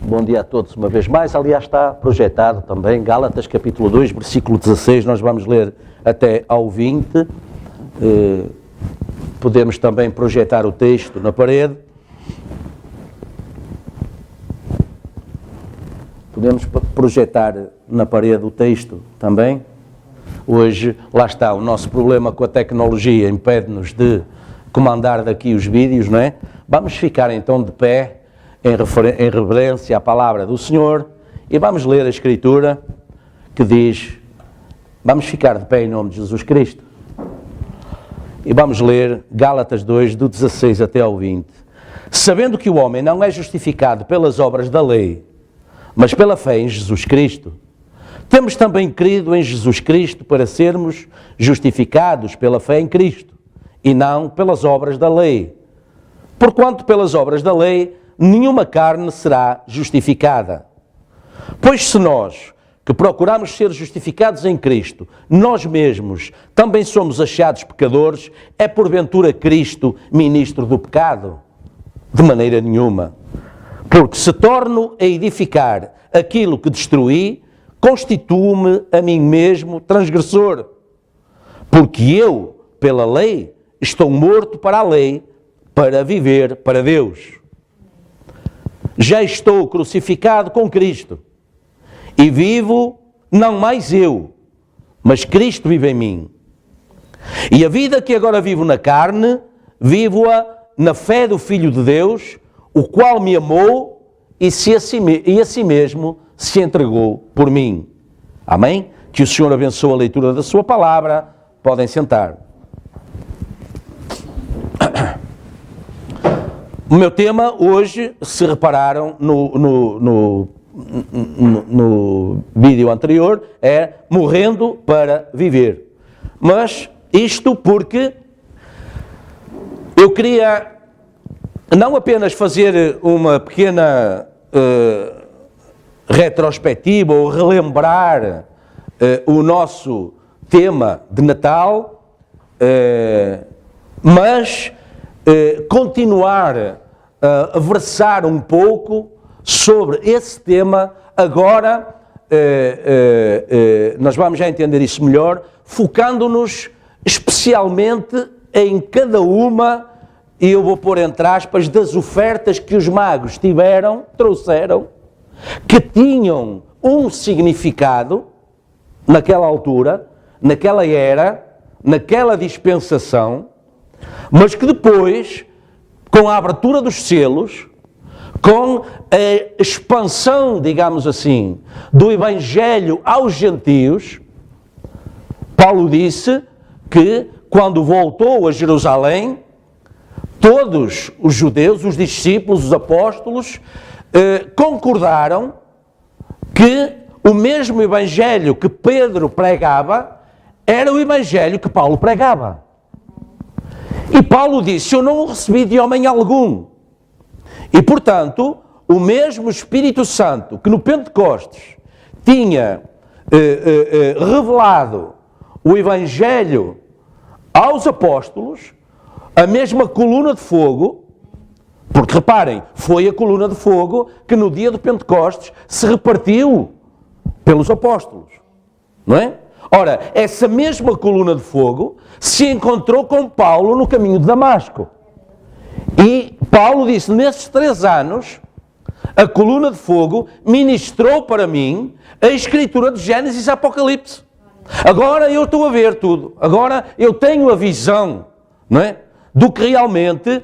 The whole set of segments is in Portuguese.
Bom dia a todos uma vez mais. Aliás, está projetado também Gálatas capítulo 2, versículo 16. Nós vamos ler até ao 20. Podemos também projetar o texto na parede. Podemos projetar na parede o texto também. Hoje, lá está, o nosso problema com a tecnologia impede-nos de comandar daqui os vídeos, não é? Vamos ficar então de pé em reverência à palavra do Senhor e vamos ler a Escritura que diz, vamos ficar de pé em nome de Jesus Cristo e vamos ler Gálatas 2, do 16 até ao 20. Sabendo que o homem não é justificado pelas obras da lei, mas pela fé em Jesus Cristo, temos também crido em Jesus Cristo para sermos justificados pela fé em Cristo e não pelas obras da lei. Porquanto pelas obras da lei nenhuma carne será justificada. Pois se nós, que procuramos ser justificados em Cristo, nós mesmos também somos achados pecadores, é porventura Cristo ministro do pecado? De maneira nenhuma. Porque se torno a edificar aquilo que destruí, constituo-me a mim mesmo transgressor. Porque eu, pela lei, estou morto para a lei, para viver para Deus. Já estou crucificado com Cristo, e vivo não mais eu, mas Cristo vive em mim. E a vida que agora vivo na carne, vivo-a na fé do Filho de Deus, o qual me amou e a si mesmo se entregou por mim. Amém? Que o Senhor abençoe a leitura da sua palavra. Podem sentar. O meu tema hoje, se repararam no vídeo anterior, é morrendo para viver. Mas isto porque eu queria não apenas fazer uma pequena retrospectiva ou relembrar o nosso tema de Natal, mas continuar a versar um pouco sobre esse tema. Agora, nós vamos já entender isso melhor, focando-nos especialmente em cada uma, e eu vou pôr entre aspas, das ofertas que os magos trouxeram, que tinham um significado naquela altura, naquela era, naquela dispensação, mas que depois, com a abertura dos selos, com a expansão, digamos assim, do Evangelho aos gentios, Paulo disse que quando voltou a Jerusalém, todos os judeus, os discípulos, os apóstolos, concordaram que o mesmo Evangelho que Pedro pregava era o Evangelho que Paulo pregava. E Paulo disse, eu não o recebi de homem algum. E, portanto, o mesmo Espírito Santo que no Pentecostes tinha revelado o Evangelho aos apóstolos, a mesma coluna de fogo, porque reparem, foi a coluna de fogo que no dia do Pentecostes se repartiu pelos apóstolos, não é? Ora, essa mesma coluna de fogo se encontrou com Paulo no caminho de Damasco. E Paulo disse, nesses 3 anos, a coluna de fogo ministrou para mim a escritura de Gênesis e Apocalipse. Agora eu estou a ver tudo. Agora eu tenho a visão, não é? Do que realmente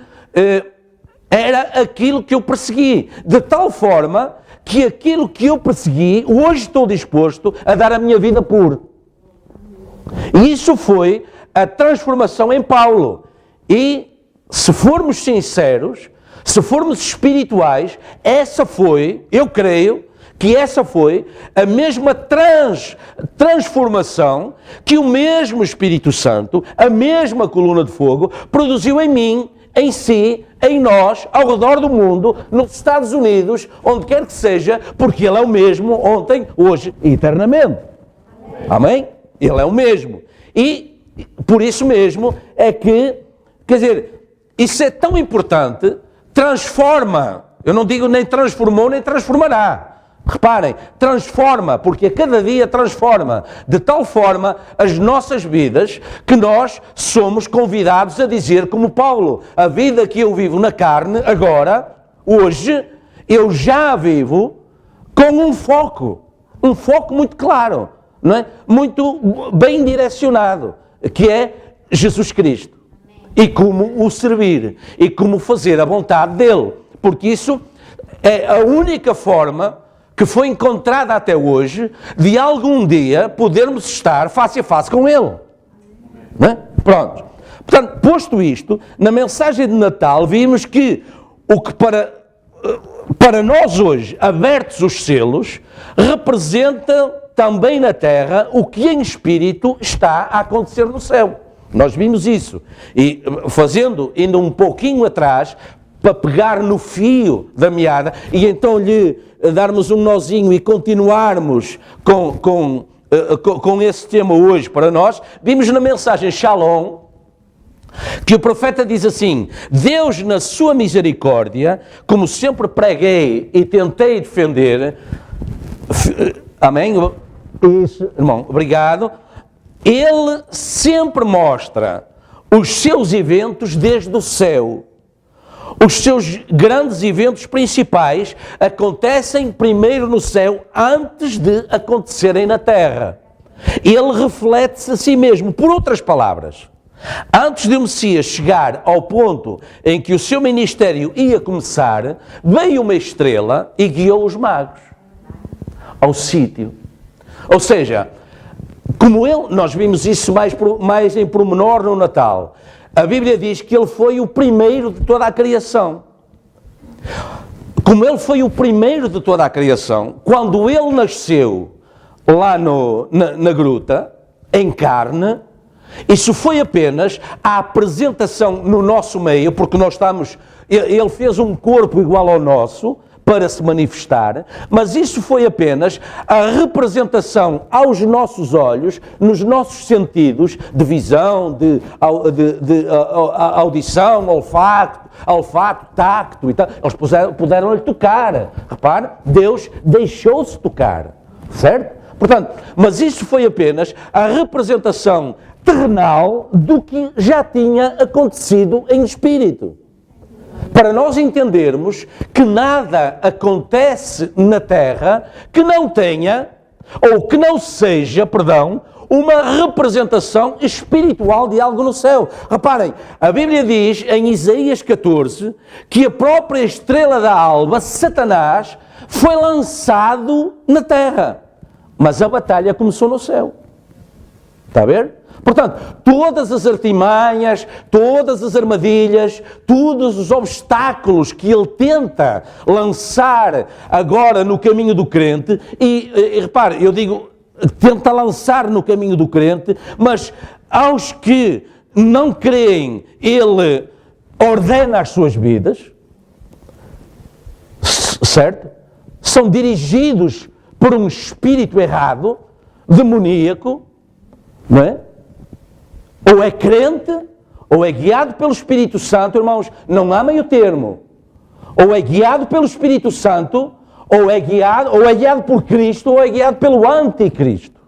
era aquilo que eu persegui. De tal forma que aquilo que eu persegui, hoje estou disposto a dar a minha vida por. E isso foi a transformação em Paulo. E, se formos sinceros, se formos espirituais, essa foi, eu creio, que essa foi a mesma transformação que o mesmo Espírito Santo, a mesma coluna de fogo, produziu em mim, em si, em nós, ao redor do mundo, nos Estados Unidos, onde quer que seja, porque Ele é o mesmo ontem, hoje e eternamente. Amém? Ele é o mesmo. E, por isso mesmo, é que, quer dizer, isso é tão importante transforma. Eu não digo nem transformou, nem transformará. Reparem, transforma, porque a cada dia transforma, de tal forma as nossas vidas, que nós somos convidados a dizer como Paulo, a vida que eu vivo na carne, agora, hoje, eu já vivo com um foco muito claro, não é? Muito bem direcionado, que é Jesus Cristo. E como o servir, e como fazer a vontade dele, porque isso é a única forma que foi encontrada até hoje, de algum dia podermos estar face a face com Ele. Não é? Pronto. Portanto, posto isto, na mensagem de Natal vimos que o que para nós hoje, abertos os selos, representa também na terra o que em espírito está a acontecer no céu. Nós vimos isso. E indo um pouquinho atrás, para pegar no fio da meada e então lhe darmos um nozinho e continuarmos com esse tema hoje para nós, vimos na mensagem Shalom que o profeta diz assim: Deus na sua misericórdia, como sempre preguei e tentei defender, amém? Isso, irmão, obrigado. Ele sempre mostra os seus eventos desde o céu. Os seus grandes eventos principais acontecem primeiro no céu, antes de acontecerem na terra. Ele reflete-se a si mesmo. Por outras palavras, antes de o Messias chegar ao ponto em que o seu ministério ia começar, veio uma estrela e guiou os magos ao sítio. Ou seja, como ele, nós vimos isso mais em pormenor no Natal. A Bíblia diz que ele foi o primeiro de toda a criação. Como ele foi o primeiro de toda a criação, quando ele nasceu lá na gruta, em carne, isso foi apenas a apresentação no nosso meio, porque ele fez um corpo igual ao nosso, para se manifestar, mas isso foi apenas a representação aos nossos olhos, nos nossos sentidos, de visão, de audição, olfato, tacto e tal. Eles puderam-lhe tocar. Repare, Deus deixou-se tocar, certo? Portanto, mas isso foi apenas a representação terrenal do que já tinha acontecido em espírito. Para nós entendermos que nada acontece na terra que não tenha, ou que não seja, uma representação espiritual de algo no céu. Reparem, a Bíblia diz em Isaías 14 que a própria estrela da alva, Satanás, foi lançado na terra, mas a batalha começou no céu. Está a ver? Portanto, todas as artimanhas, todas as armadilhas, todos os obstáculos que ele tenta lançar agora no caminho do crente, e repare, eu digo, tenta lançar no caminho do crente, mas aos que não creem, ele ordena as suas vidas, certo? São dirigidos por um espírito errado, demoníaco, não é? Ou é crente, ou é guiado pelo Espírito Santo, irmãos, não há meio termo. Ou é guiado pelo Espírito Santo, ou é guiado por Cristo, ou é guiado pelo anticristo.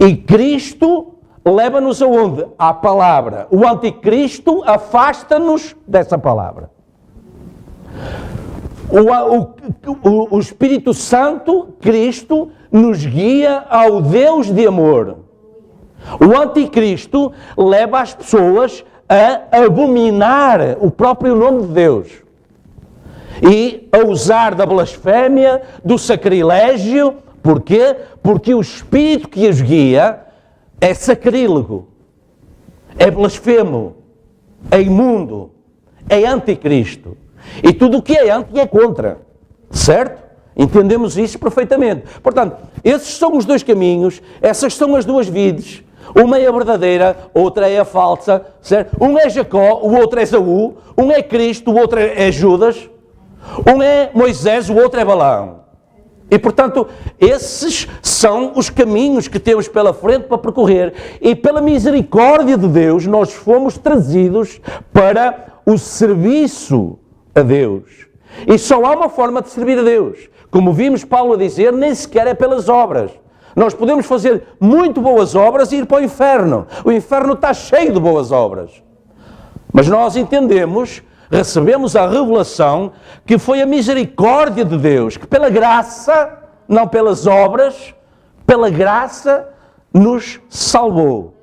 E Cristo leva-nos aonde? À palavra. O anticristo afasta-nos dessa palavra. O Espírito Santo, Cristo, nos guia ao Deus de amor. O anticristo leva as pessoas a abominar o próprio nome de Deus e a usar da blasfémia, do sacrilégio. Porquê? Porque o espírito que os guia é sacrílego, é blasfemo, é imundo, é anticristo. E tudo o que é anti é contra, certo? Entendemos isso perfeitamente. Portanto, esses são os dois caminhos, essas são as duas vides. Uma é a verdadeira, outra é a falsa, certo? Um é Jacó, o outro é Esaú. Um é Cristo, o outro é Judas. Um é Moisés, o outro é Balaão. E, portanto, esses são os caminhos que temos pela frente para percorrer. E pela misericórdia de Deus, nós fomos trazidos para o serviço a Deus. E só há uma forma de servir a Deus. Como vimos Paulo a dizer, nem sequer é pelas obras. Nós podemos fazer muito boas obras e ir para o inferno. O inferno está cheio de boas obras. Mas nós entendemos, recebemos a revelação, que foi a misericórdia de Deus, que pela graça, não pelas obras, pela graça nos salvou.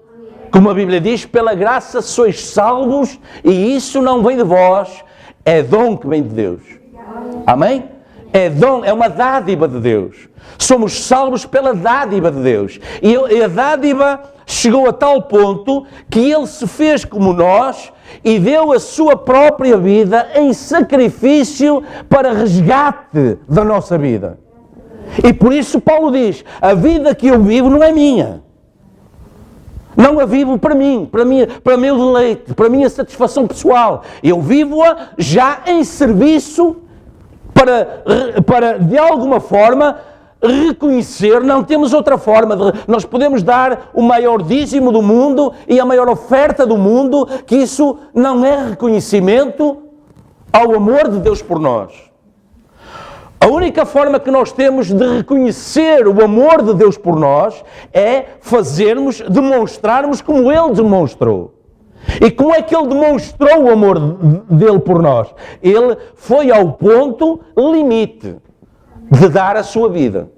Como a Bíblia diz, pela graça sois salvos, e isso não vem de vós, é dom que vem de Deus. Amém? É dom, é uma dádiva de Deus. Somos salvos pela dádiva de Deus. E a dádiva chegou a tal ponto que Ele se fez como nós e deu a sua própria vida em sacrifício para resgate da nossa vida. E por isso Paulo diz, a vida que eu vivo não é minha. Não a vivo para mim, para meu deleite, para a minha satisfação pessoal. Eu vivo-a já em serviço para de alguma forma reconhecer, não temos outra forma, nós podemos dar o maior dízimo do mundo e a maior oferta do mundo, que isso não é reconhecimento ao amor de Deus por nós. A única forma que nós temos de reconhecer o amor de Deus por nós é demonstrarmos como Ele demonstrou. E como é que Ele demonstrou o amor dele por nós? Ele foi ao ponto limite de dar a sua vida.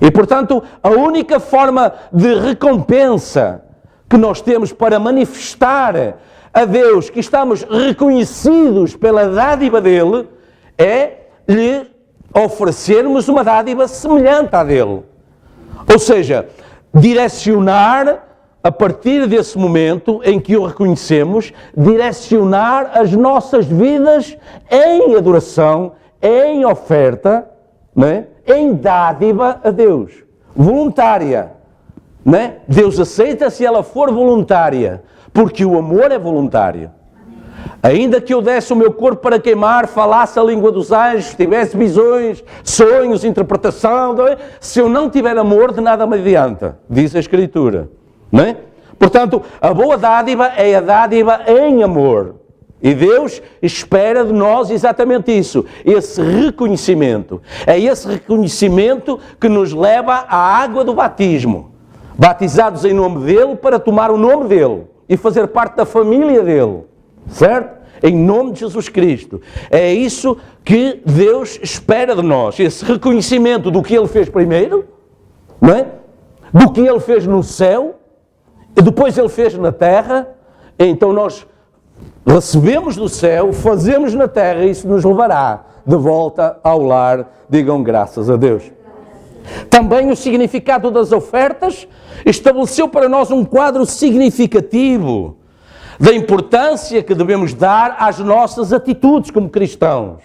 E, portanto, a única forma de recompensa que nós temos para manifestar a Deus que estamos reconhecidos pela dádiva dele é lhe oferecermos uma dádiva semelhante à dele. Ou seja, direcionar, a partir desse momento em que o reconhecemos, direcionar as nossas vidas em adoração, em oferta, né? Em dádiva a Deus. Voluntária. Né? Deus aceita se ela for voluntária, porque o amor é voluntário. Ainda que eu desse o meu corpo para queimar, falasse a língua dos anjos, tivesse visões, sonhos, interpretação, se eu não tiver amor, de nada me adianta, diz a Escritura. Não é? Portanto, a boa dádiva é a dádiva em amor. E Deus espera de nós exatamente isso, esse reconhecimento. É esse reconhecimento que nos leva à água do batismo. Batizados em nome dele para tomar o nome dele e fazer parte da família dele. Certo? Em nome de Jesus Cristo. É isso que Deus espera de nós. Esse reconhecimento do que Ele fez primeiro, não é? Do que Ele fez no céu, e depois Ele fez na terra. Então nós recebemos do céu, fazemos na terra, e isso nos levará de volta ao lar. Digam graças a Deus. Também o significado das ofertas estabeleceu para nós um quadro significativo da importância que devemos dar às nossas atitudes como cristãos.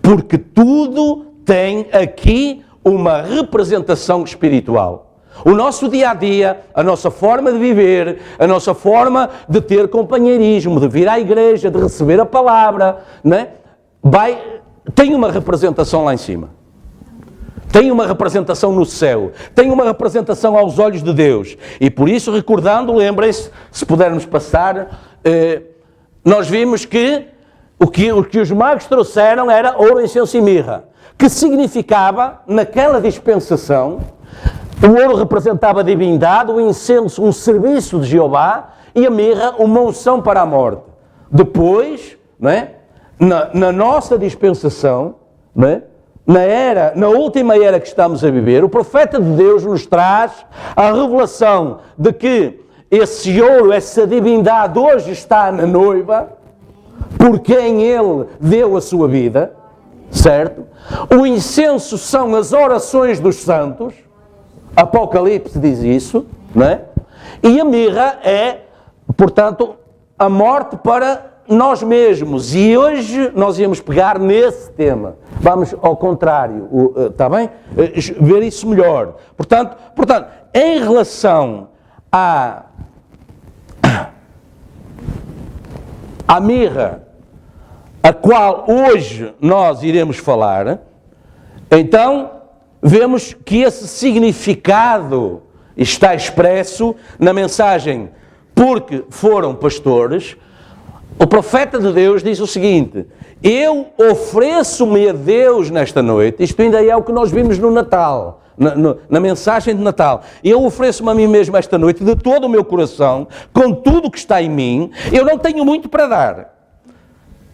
Porque tudo tem aqui uma representação espiritual. O nosso dia-a-dia, a nossa forma de viver, a nossa forma de ter companheirismo, de vir à igreja, de receber a palavra, né? Tem uma representação lá em cima. Tem uma representação no céu. Tem uma representação aos olhos de Deus. E por isso, recordando, lembrem-se, se pudermos passar, nós vimos que o que os magos trouxeram era ouro, incenso e mirra. Que significava, naquela dispensação, o ouro representava a divindade, o incenso um serviço de Jeová e a mirra uma unção para a morte. Depois, não é? na nossa dispensação, não é? Na última era que estamos a viver, o profeta de Deus nos traz a revelação de que esse ouro, essa divindade hoje está na noiva, por quem ele deu a sua vida, certo? O incenso são as orações dos santos, Apocalipse diz isso, não é? E a mirra é, portanto, a morte para nós mesmos. E hoje nós íamos pegar nesse tema. Vamos ao contrário, está bem? Ver isso melhor. Portanto, em relação à mirra, a qual hoje nós iremos falar, então vemos que esse significado está expresso na mensagem porque foram pastores. O profeta de Deus diz o seguinte: eu ofereço-me a Deus nesta noite. Isto ainda é o que nós vimos no Natal, na mensagem de Natal. Eu ofereço-me a mim mesmo esta noite, de todo o meu coração, com tudo o que está em mim. Eu não tenho muito para dar.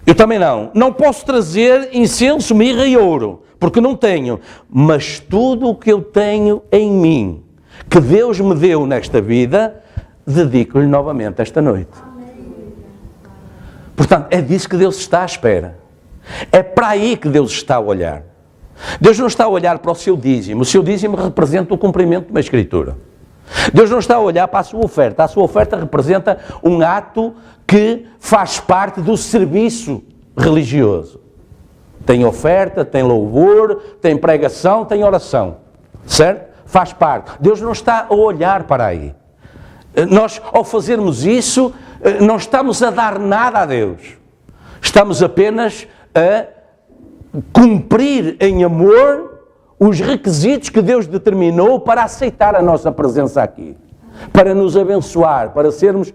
Eu também não. Não posso trazer incenso, mirra e ouro, porque não tenho. Mas tudo o que eu tenho em mim, que Deus me deu nesta vida, dedico-lhe novamente esta noite. Portanto, é disso que Deus está à espera. É para aí que Deus está a olhar. Deus não está a olhar para o seu dízimo. O seu dízimo representa o cumprimento de uma Escritura. Deus não está a olhar para a sua oferta. A sua oferta representa um ato que faz parte do serviço religioso. Tem oferta, tem louvor, tem pregação, tem oração. Certo? Faz parte. Deus não está a olhar para aí. Nós, ao fazermos isso, não estamos a dar nada a Deus. Estamos apenas a cumprir em amor os requisitos que Deus determinou para aceitar a nossa presença aqui. Para nos abençoar, para sermos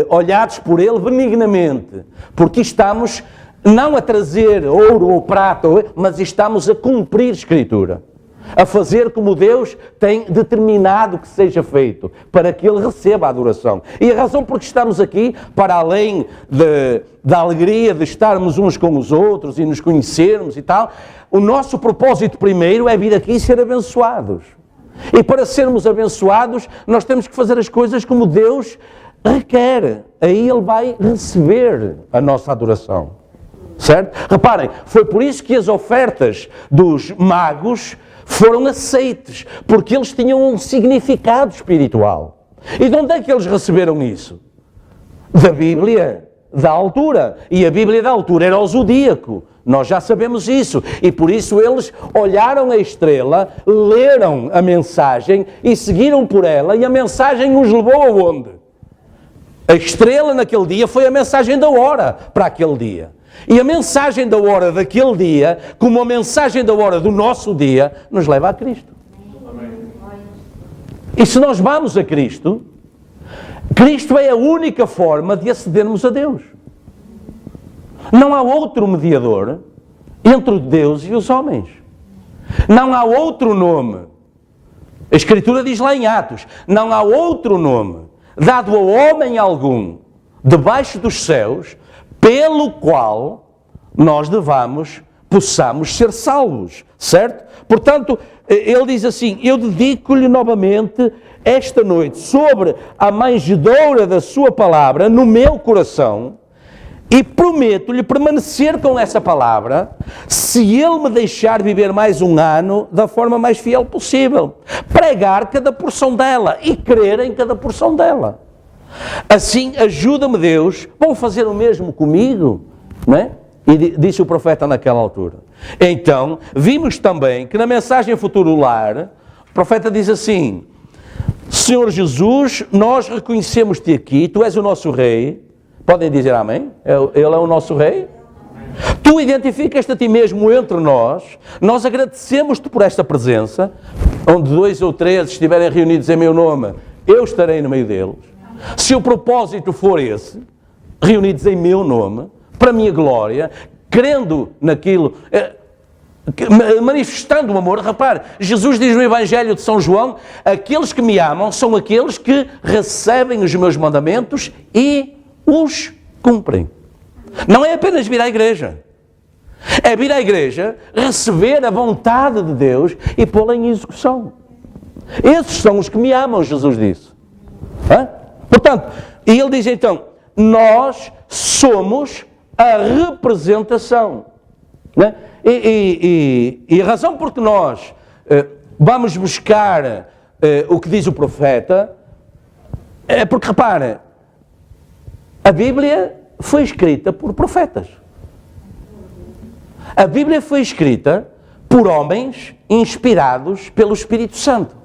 olhados por Ele benignamente. Porque estamos não a trazer ouro ou prata, mas estamos a cumprir Escritura. A fazer como Deus tem determinado que seja feito, para que Ele receba a adoração. E a razão por que estamos aqui, para além da alegria de estarmos uns com os outros e nos conhecermos e tal, o nosso propósito primeiro é vir aqui e ser abençoados. E para sermos abençoados, nós temos que fazer as coisas como Deus requer. Aí Ele vai receber a nossa adoração. Certo? Reparem, foi por isso que as ofertas dos magos foram aceites, porque eles tinham um significado espiritual. E de onde é que eles receberam isso? Da Bíblia da altura. E a Bíblia da altura era o zodíaco. Nós já sabemos isso. E por isso eles olharam a estrela, leram a mensagem e seguiram por ela. E a mensagem os levou aonde? A estrela naquele dia foi a mensagem da hora para aquele dia. E a mensagem da hora daquele dia, como a mensagem da hora do nosso dia, nos leva a Cristo. E se nós vamos a Cristo, Cristo é a única forma de acedermos a Deus. Não há outro mediador entre Deus e os homens. Não há outro nome. A Escritura diz lá em Atos, não há outro nome dado a homem algum debaixo dos céus pelo qual nós possamos ser salvos, certo? Portanto, ele diz assim, eu dedico-lhe novamente esta noite sobre a manjedoura da sua palavra no meu coração e prometo-lhe permanecer com essa palavra se ele me deixar viver mais um ano da forma mais fiel possível. Pregar cada porção dela e crer em cada porção dela. Assim, ajuda-me Deus, vão fazer o mesmo comigo, não é? E disse o profeta naquela altura. Então, vimos também que na mensagem Futuro Lar, o profeta diz assim, Senhor Jesus, nós reconhecemos-te aqui, tu és o nosso rei. Podem dizer amém? Ele é o nosso rei? Tu identificas-te a ti mesmo entre nós agradecemos-te por esta presença, onde 2 ou 3 estiverem reunidos em meu nome, eu estarei no meio deles. Se o propósito for esse, reunidos em meu nome, para a minha glória, crendo naquilo, manifestando o amor. Repare, Jesus diz no Evangelho de São João, aqueles que me amam são aqueles que recebem os meus mandamentos e os cumprem. Não é apenas vir à igreja. É vir à igreja, receber a vontade de Deus e pô-la em execução. Esses são os que me amam, Jesus disse. Portanto, e ele diz então, nós somos a representação. Né? E a razão por que nós vamos buscar o que diz o profeta é porque, repare, a Bíblia foi escrita por profetas. A Bíblia foi escrita por homens inspirados pelo Espírito Santo.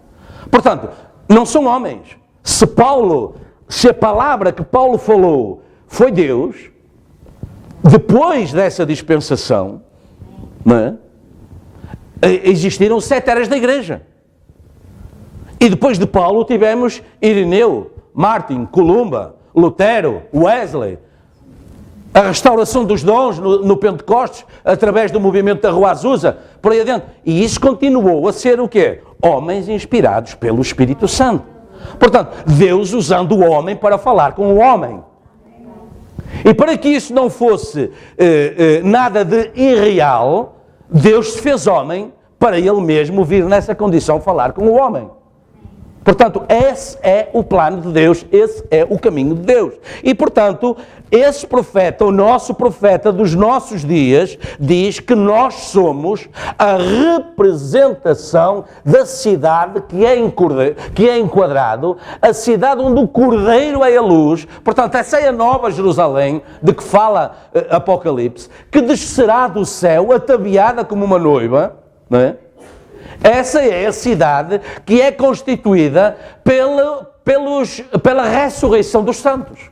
Portanto, não são homens. Se a palavra que Paulo falou foi Deus, depois dessa dispensação, não é? Existiram 7 eras da igreja. E depois de Paulo tivemos Irineu, Martim, Columba, Lutero, Wesley, a restauração dos dons no Pentecostes, através do movimento da Rua Azusa, por aí adiante. E isso continuou a ser o quê? Homens inspirados pelo Espírito Santo. Portanto, Deus usando o homem para falar com o homem. E para que isso não fosse nada de irreal, Deus se fez homem para Ele mesmo vir nessa condição falar com o homem. Portanto, esse é o plano de Deus, esse é o caminho de Deus. E, portanto, esse profeta, o nosso profeta dos nossos dias, diz que nós somos a representação da cidade que é enquadrado, a cidade onde o Cordeiro é a luz. Portanto, essa é a nova Jerusalém, de que fala Apocalipse, que descerá do céu, ataviada como uma noiva, não é? Essa é a cidade que é constituída pela ressurreição dos santos.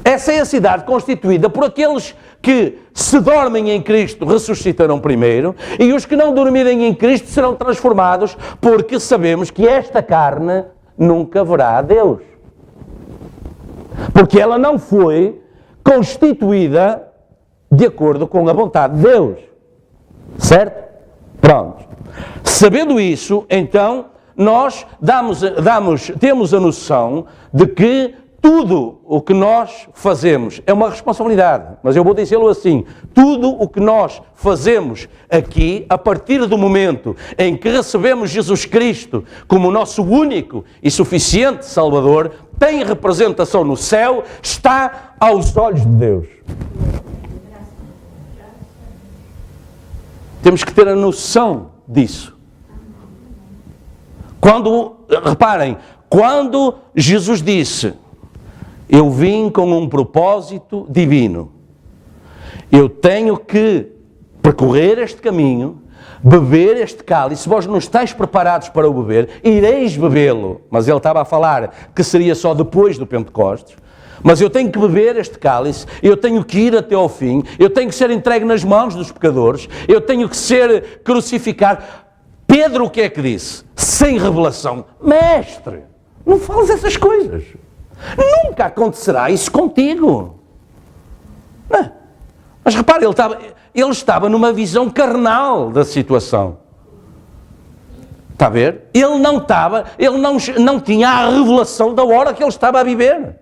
Essa é a cidade constituída por aqueles que se dormem em Cristo ressuscitarão primeiro, e os que não dormirem em Cristo serão transformados, porque sabemos que esta carne nunca verá a Deus. Porque ela não foi constituída de acordo com a vontade de Deus. Certo? Pronto. Sabendo isso, então, nós temos a noção de que tudo o que nós fazemos é uma responsabilidade, mas eu vou dizê-lo assim: tudo o que nós fazemos aqui, a partir do momento em que recebemos Jesus Cristo como nosso único e suficiente Salvador, tem representação no céu, está aos olhos de Deus. Temos que ter a noção disso. Reparem, quando Jesus disse: eu vim com um propósito divino, eu tenho que percorrer este caminho, beber este cálice, se vós não estáis preparados para o beber, ireis bebê-lo. Mas ele estava a falar que seria só depois do Pentecostes. Mas eu tenho que beber este cálice, eu tenho que ir até ao fim, eu tenho que ser entregue nas mãos dos pecadores, eu tenho que ser crucificado. Pedro o que é que disse? Sem revelação: mestre, não fales essas coisas. Nunca acontecerá isso contigo. Não. Mas repare, ele estava numa visão carnal da situação. Está a ver? Ele não tinha a revelação da hora que ele estava a viver.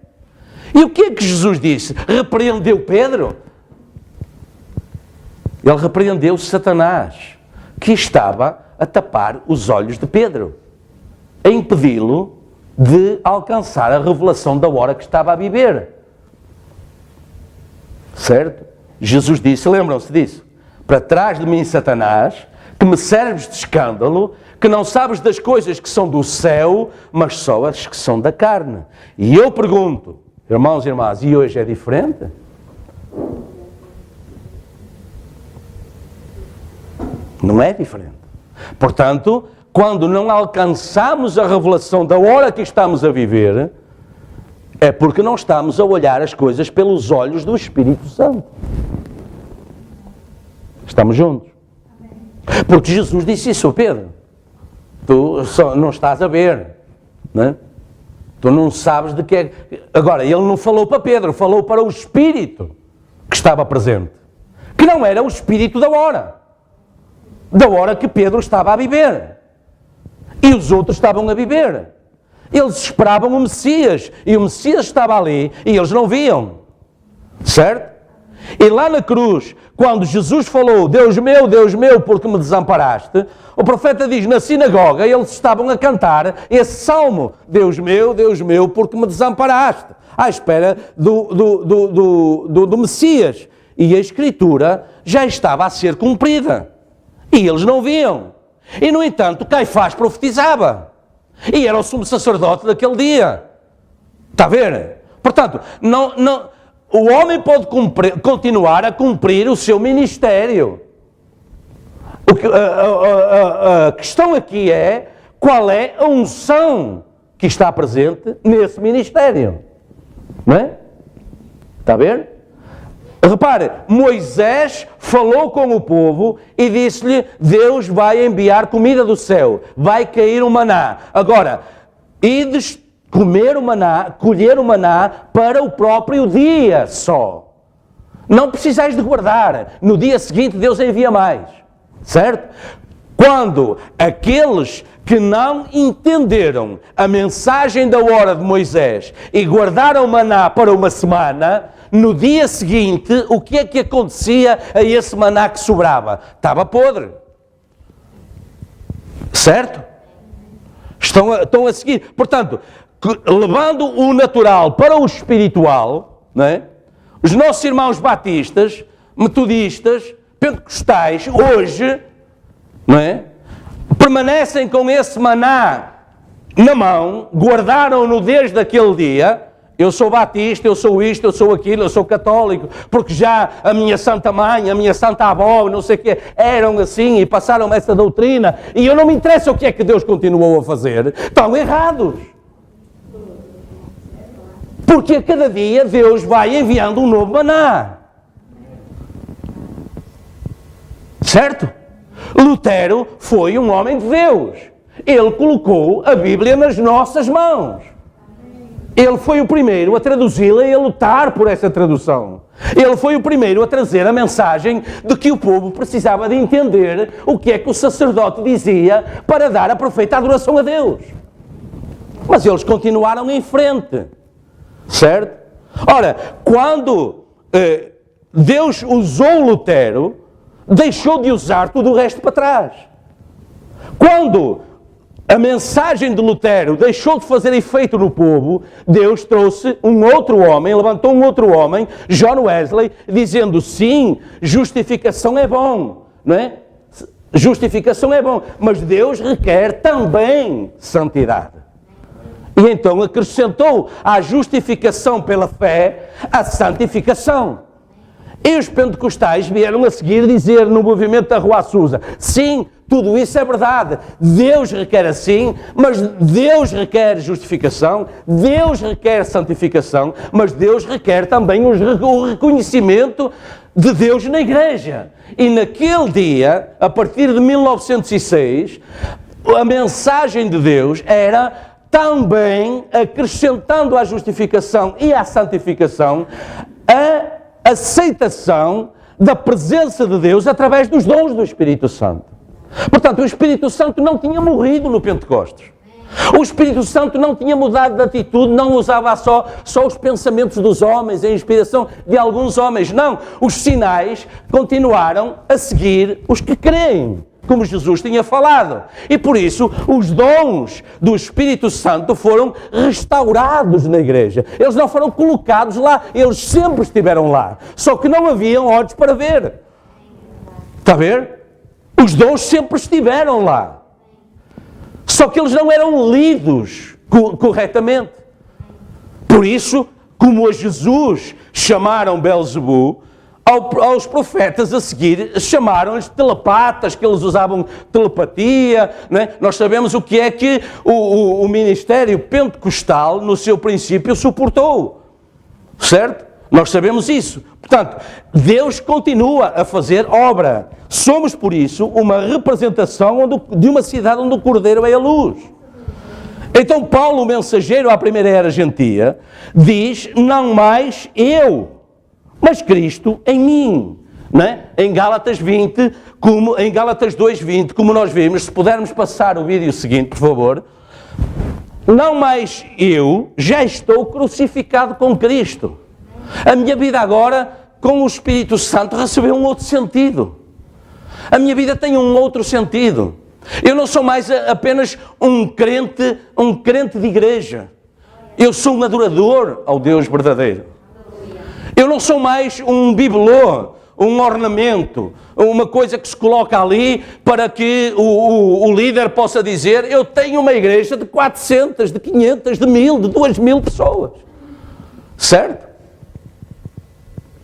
E o que é que Jesus disse? Repreendeu Pedro? Ele repreendeu Satanás, que estava a tapar os olhos de Pedro, a impedi-lo de alcançar a revelação da hora que estava a viver. Certo? Jesus disse, lembram-se disso? Para trás de mim, Satanás, que me serves de escândalo, que não sabes das coisas que são do céu, mas só as que são da carne. E eu pergunto, irmãos e irmãs, e hoje é diferente? Não é diferente. Portanto, quando não alcançamos a revelação da hora que estamos a viver, é porque não estamos a olhar as coisas pelos olhos do Espírito Santo. Estamos juntos? Porque Jesus disse isso a Pedro. Tu só não estás a ver, não é? Tu não sabes de que é... Agora, ele não falou para Pedro, falou para o Espírito que estava presente. Que não era o Espírito da hora que Pedro estava a viver. E os outros estavam a viver. Eles esperavam o Messias, e o Messias estava ali, e eles não viam. Certo? E lá na cruz, quando Jesus falou, Deus meu, porque me desamparaste, o profeta diz, na sinagoga, eles estavam a cantar esse salmo, Deus meu, porque me desamparaste, à espera do Messias. E a Escritura já estava a ser cumprida. E eles não viam. E, no entanto, Caifás profetizava. E era o sumo sacerdote daquele dia. Está a ver? Portanto, o homem pode continuar a cumprir o seu ministério. A questão aqui é qual é a unção que está presente nesse ministério. Não é? Está a ver? Repare, Moisés falou com o povo e disse-lhe, Deus vai enviar comida do céu, vai cair um maná. Agora, ides comer o maná, colher o maná para o próprio dia só. Não precisais de guardar. No dia seguinte Deus envia mais. Certo? Quando aqueles que não entenderam a mensagem da hora de Moisés e guardaram o maná para uma semana, no dia seguinte, o que é que acontecia a esse maná que sobrava? Estava podre. Certo? Estão a seguir. Portanto, levando o natural para o espiritual, não é? Os nossos irmãos batistas, metodistas, pentecostais, hoje, não é? Permanecem com esse maná na mão, guardaram-no desde aquele dia. Eu sou batista, eu sou isto, eu sou aquilo, eu sou católico, porque já a minha santa mãe, a minha santa avó, não sei o quê, eram assim e passaram essa doutrina, e eu não me interessa o que é que Deus continuou a fazer. Estão errados. Porque a cada dia Deus vai enviando um novo maná. Certo? Lutero foi um homem de Deus. Ele colocou a Bíblia nas nossas mãos. Ele foi o primeiro a traduzi-la e a lutar por essa tradução. Ele foi o primeiro a trazer a mensagem de que o povo precisava de entender o que é que o sacerdote dizia para dar a perfeita adoração a Deus. Mas eles continuaram em frente. Certo? Ora, quando Deus usou Lutero, deixou de usar tudo o resto para trás. Quando a mensagem de Lutero deixou de fazer efeito no povo, Deus trouxe um outro homem, levantou um outro homem, John Wesley, dizendo, sim, justificação é bom, não é? Justificação é bom, mas Deus requer também santidade. E então acrescentou à justificação pela fé a santificação. E os pentecostais vieram a seguir dizer no movimento da Rua Susa, sim, tudo isso é verdade, Deus requer assim, mas Deus requer justificação, Deus requer santificação, mas Deus requer também o reconhecimento de Deus na igreja. E naquele dia, a partir de 1906, a mensagem de Deus era também acrescentando à justificação e à santificação a aceitação da presença de Deus através dos dons do Espírito Santo. Portanto, o Espírito Santo não tinha morrido no Pentecostes. O Espírito Santo não tinha mudado de atitude, não usava só os pensamentos dos homens, a inspiração de alguns homens. Não, os sinais continuaram a seguir os que creem, como Jesus tinha falado. E por isso, os dons do Espírito Santo foram restaurados na igreja. Eles não foram colocados lá, eles sempre estiveram lá. Só que não haviam olhos para ver. Está a ver? Os dons sempre estiveram lá. Só que eles não eram lidos corretamente. Por isso, como a Jesus chamaram Belzebu, aos profetas a seguir chamaram-lhes telepatas, que eles usavam telepatia, não é? Nós sabemos o que é que o ministério pentecostal, no seu princípio, suportou. Certo? Nós sabemos isso. Portanto, Deus continua a fazer obra. Somos, por isso, uma representação de uma cidade onde o Cordeiro é a luz. Então, Paulo, o mensageiro à primeira era gentia, diz, não mais eu, mas Cristo em mim. Não é? Em Gálatas 20, em Gálatas 2:20, como nós vimos, se pudermos passar o vídeo seguinte, por favor. Não mais eu, já estou crucificado com Cristo. A minha vida agora, com o Espírito Santo, recebeu um outro sentido. A minha vida tem um outro sentido. Eu não sou mais apenas um crente de igreja. Eu sou um adorador ao Deus verdadeiro. Eu não sou mais um bibelô, um ornamento, uma coisa que se coloca ali para que o líder possa dizer, eu tenho uma igreja de 400, de 500, de 1000, de 2000 pessoas. Certo?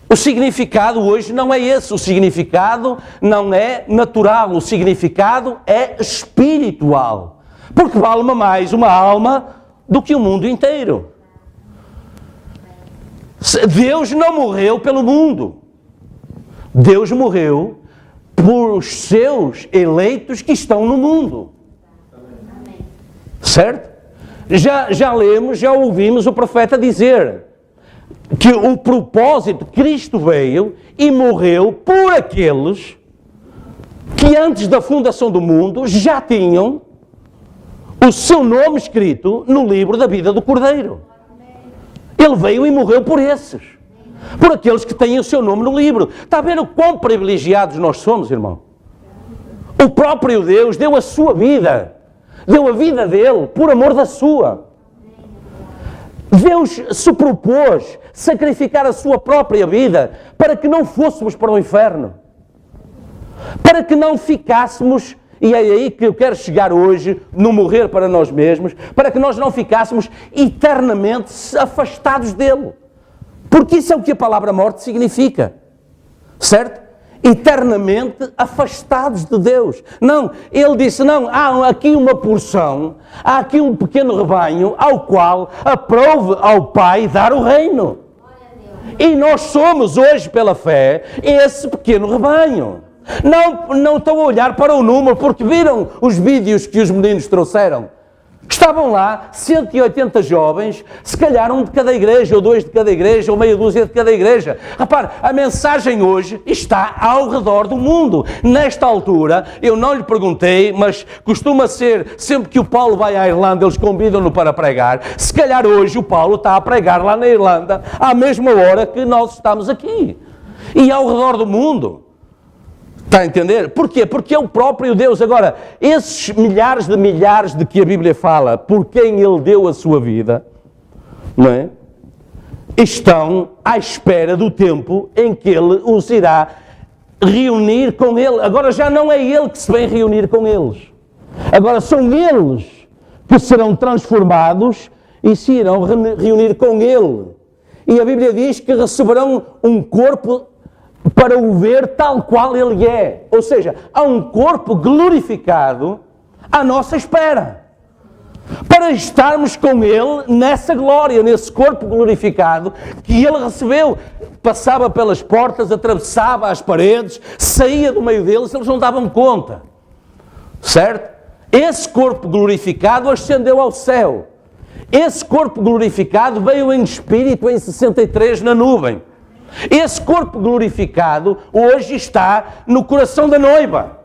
O significado hoje não é esse, o significado não é natural, o significado é espiritual. Porque vale mais uma alma do que o mundo inteiro. Deus não morreu pelo mundo. Deus morreu por os seus eleitos que estão no mundo. Certo? Já lemos, já ouvimos o profeta dizer que o propósito, Cristo veio e morreu por aqueles que antes da fundação do mundo já tinham o seu nome escrito no livro da vida do Cordeiro. Ele veio e morreu por esses. Por aqueles que têm o seu nome no livro. Está a ver o quão privilegiados nós somos, irmão? O próprio Deus deu a sua vida. Deu a vida dele por amor da sua. Deus se propôs sacrificar a sua própria vida para que não fôssemos para o inferno. Para que não ficássemos, e é aí que eu quero chegar hoje, no morrer para nós mesmos, para que nós não ficássemos eternamente afastados dele. Porque isso é o que a palavra morte significa. Certo? Eternamente afastados de Deus. Não, ele disse, não, há aqui uma porção, há aqui um pequeno rebanho ao qual aprove ao Pai dar o reino. E nós somos hoje, pela fé, esse pequeno rebanho. Não estão a olhar para o número, porque viram os vídeos que os meninos trouxeram. Estavam lá 180 jovens, se calhar um de cada igreja, ou dois de cada igreja, ou meia dúzia de cada igreja. Repare, a mensagem hoje está ao redor do mundo. Nesta altura, eu não lhe perguntei, mas costuma ser, sempre que o Paulo vai à Irlanda, eles convidam-no para pregar. Se calhar hoje o Paulo está a pregar lá na Irlanda, à mesma hora que nós estamos aqui. E ao redor do mundo. Está a entender? Porquê? Porque é o próprio Deus. Agora, esses milhares de que a Bíblia fala, por quem Ele deu a sua vida, não é? Estão à espera do tempo em que Ele os irá reunir com Ele. Agora já não é Ele que se vem reunir com eles. Agora são eles que serão transformados e se irão reunir com Ele. E a Bíblia diz que receberão um corpo para o ver tal qual Ele é. Ou seja, há um corpo glorificado à nossa espera. Para estarmos com Ele nessa glória, nesse corpo glorificado que Ele recebeu. Passava pelas portas, atravessava as paredes, saía do meio deles, eles não davam conta. Certo? Esse corpo glorificado ascendeu ao céu. Esse corpo glorificado veio em espírito em 63 na nuvem. Esse corpo glorificado hoje está no coração da noiva.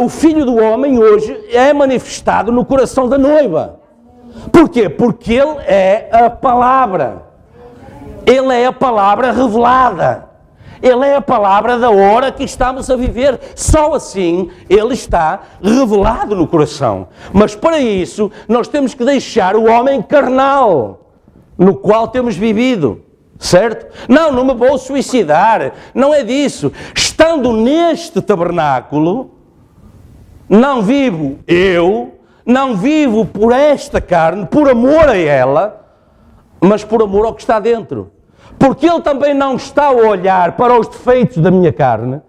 O Filho do Homem hoje é manifestado no coração da noiva. Porquê? Porque Ele é a palavra. Ele é a palavra revelada. Ele é a palavra da hora que estamos a viver. Só assim Ele está revelado no coração. Mas para isso nós temos que deixar o homem carnal no qual temos vivido. Certo? Não me vou suicidar, não é disso. Estando neste tabernáculo, não vivo eu, não vivo por esta carne, por amor a ela, mas por amor ao que está dentro. Porque Ele também não está a olhar para os defeitos da minha carne,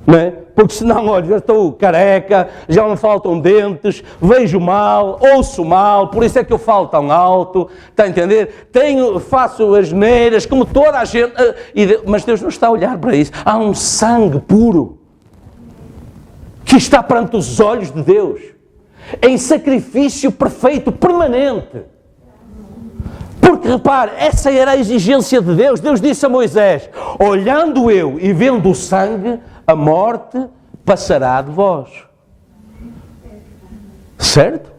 não é? Porque senão, olha, já estou careca, já me faltam dentes, vejo mal, ouço mal, por isso é que eu falo tão alto, está a entender? Faço as neiras, como toda a gente, mas Deus não está a olhar para isso. Há um sangue puro que está perante os olhos de Deus, em sacrifício perfeito, permanente. Porque, repare, essa era a exigência de Deus. Deus disse a Moisés, olhando eu e vendo o sangue, a morte passará de vós. Certo?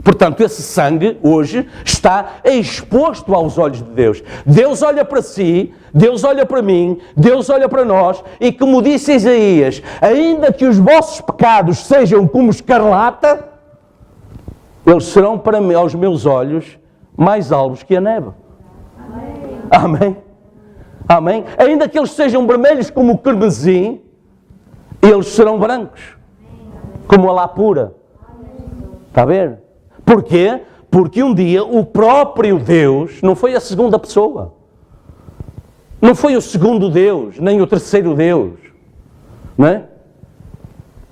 Portanto, esse sangue hoje está exposto aos olhos de Deus. Deus olha para si, Deus olha para mim, Deus olha para nós e, como disse Isaías, ainda que os vossos pecados sejam como escarlata, eles serão para mim, aos meus olhos, mais alvos que a neve. Amém? Amém? Ainda que eles sejam vermelhos como o carmesim, eles serão brancos, como a lapura. Está a ver? Porquê? Porque um dia o próprio Deus, não foi a segunda pessoa, não foi o segundo Deus, nem o terceiro Deus, não é?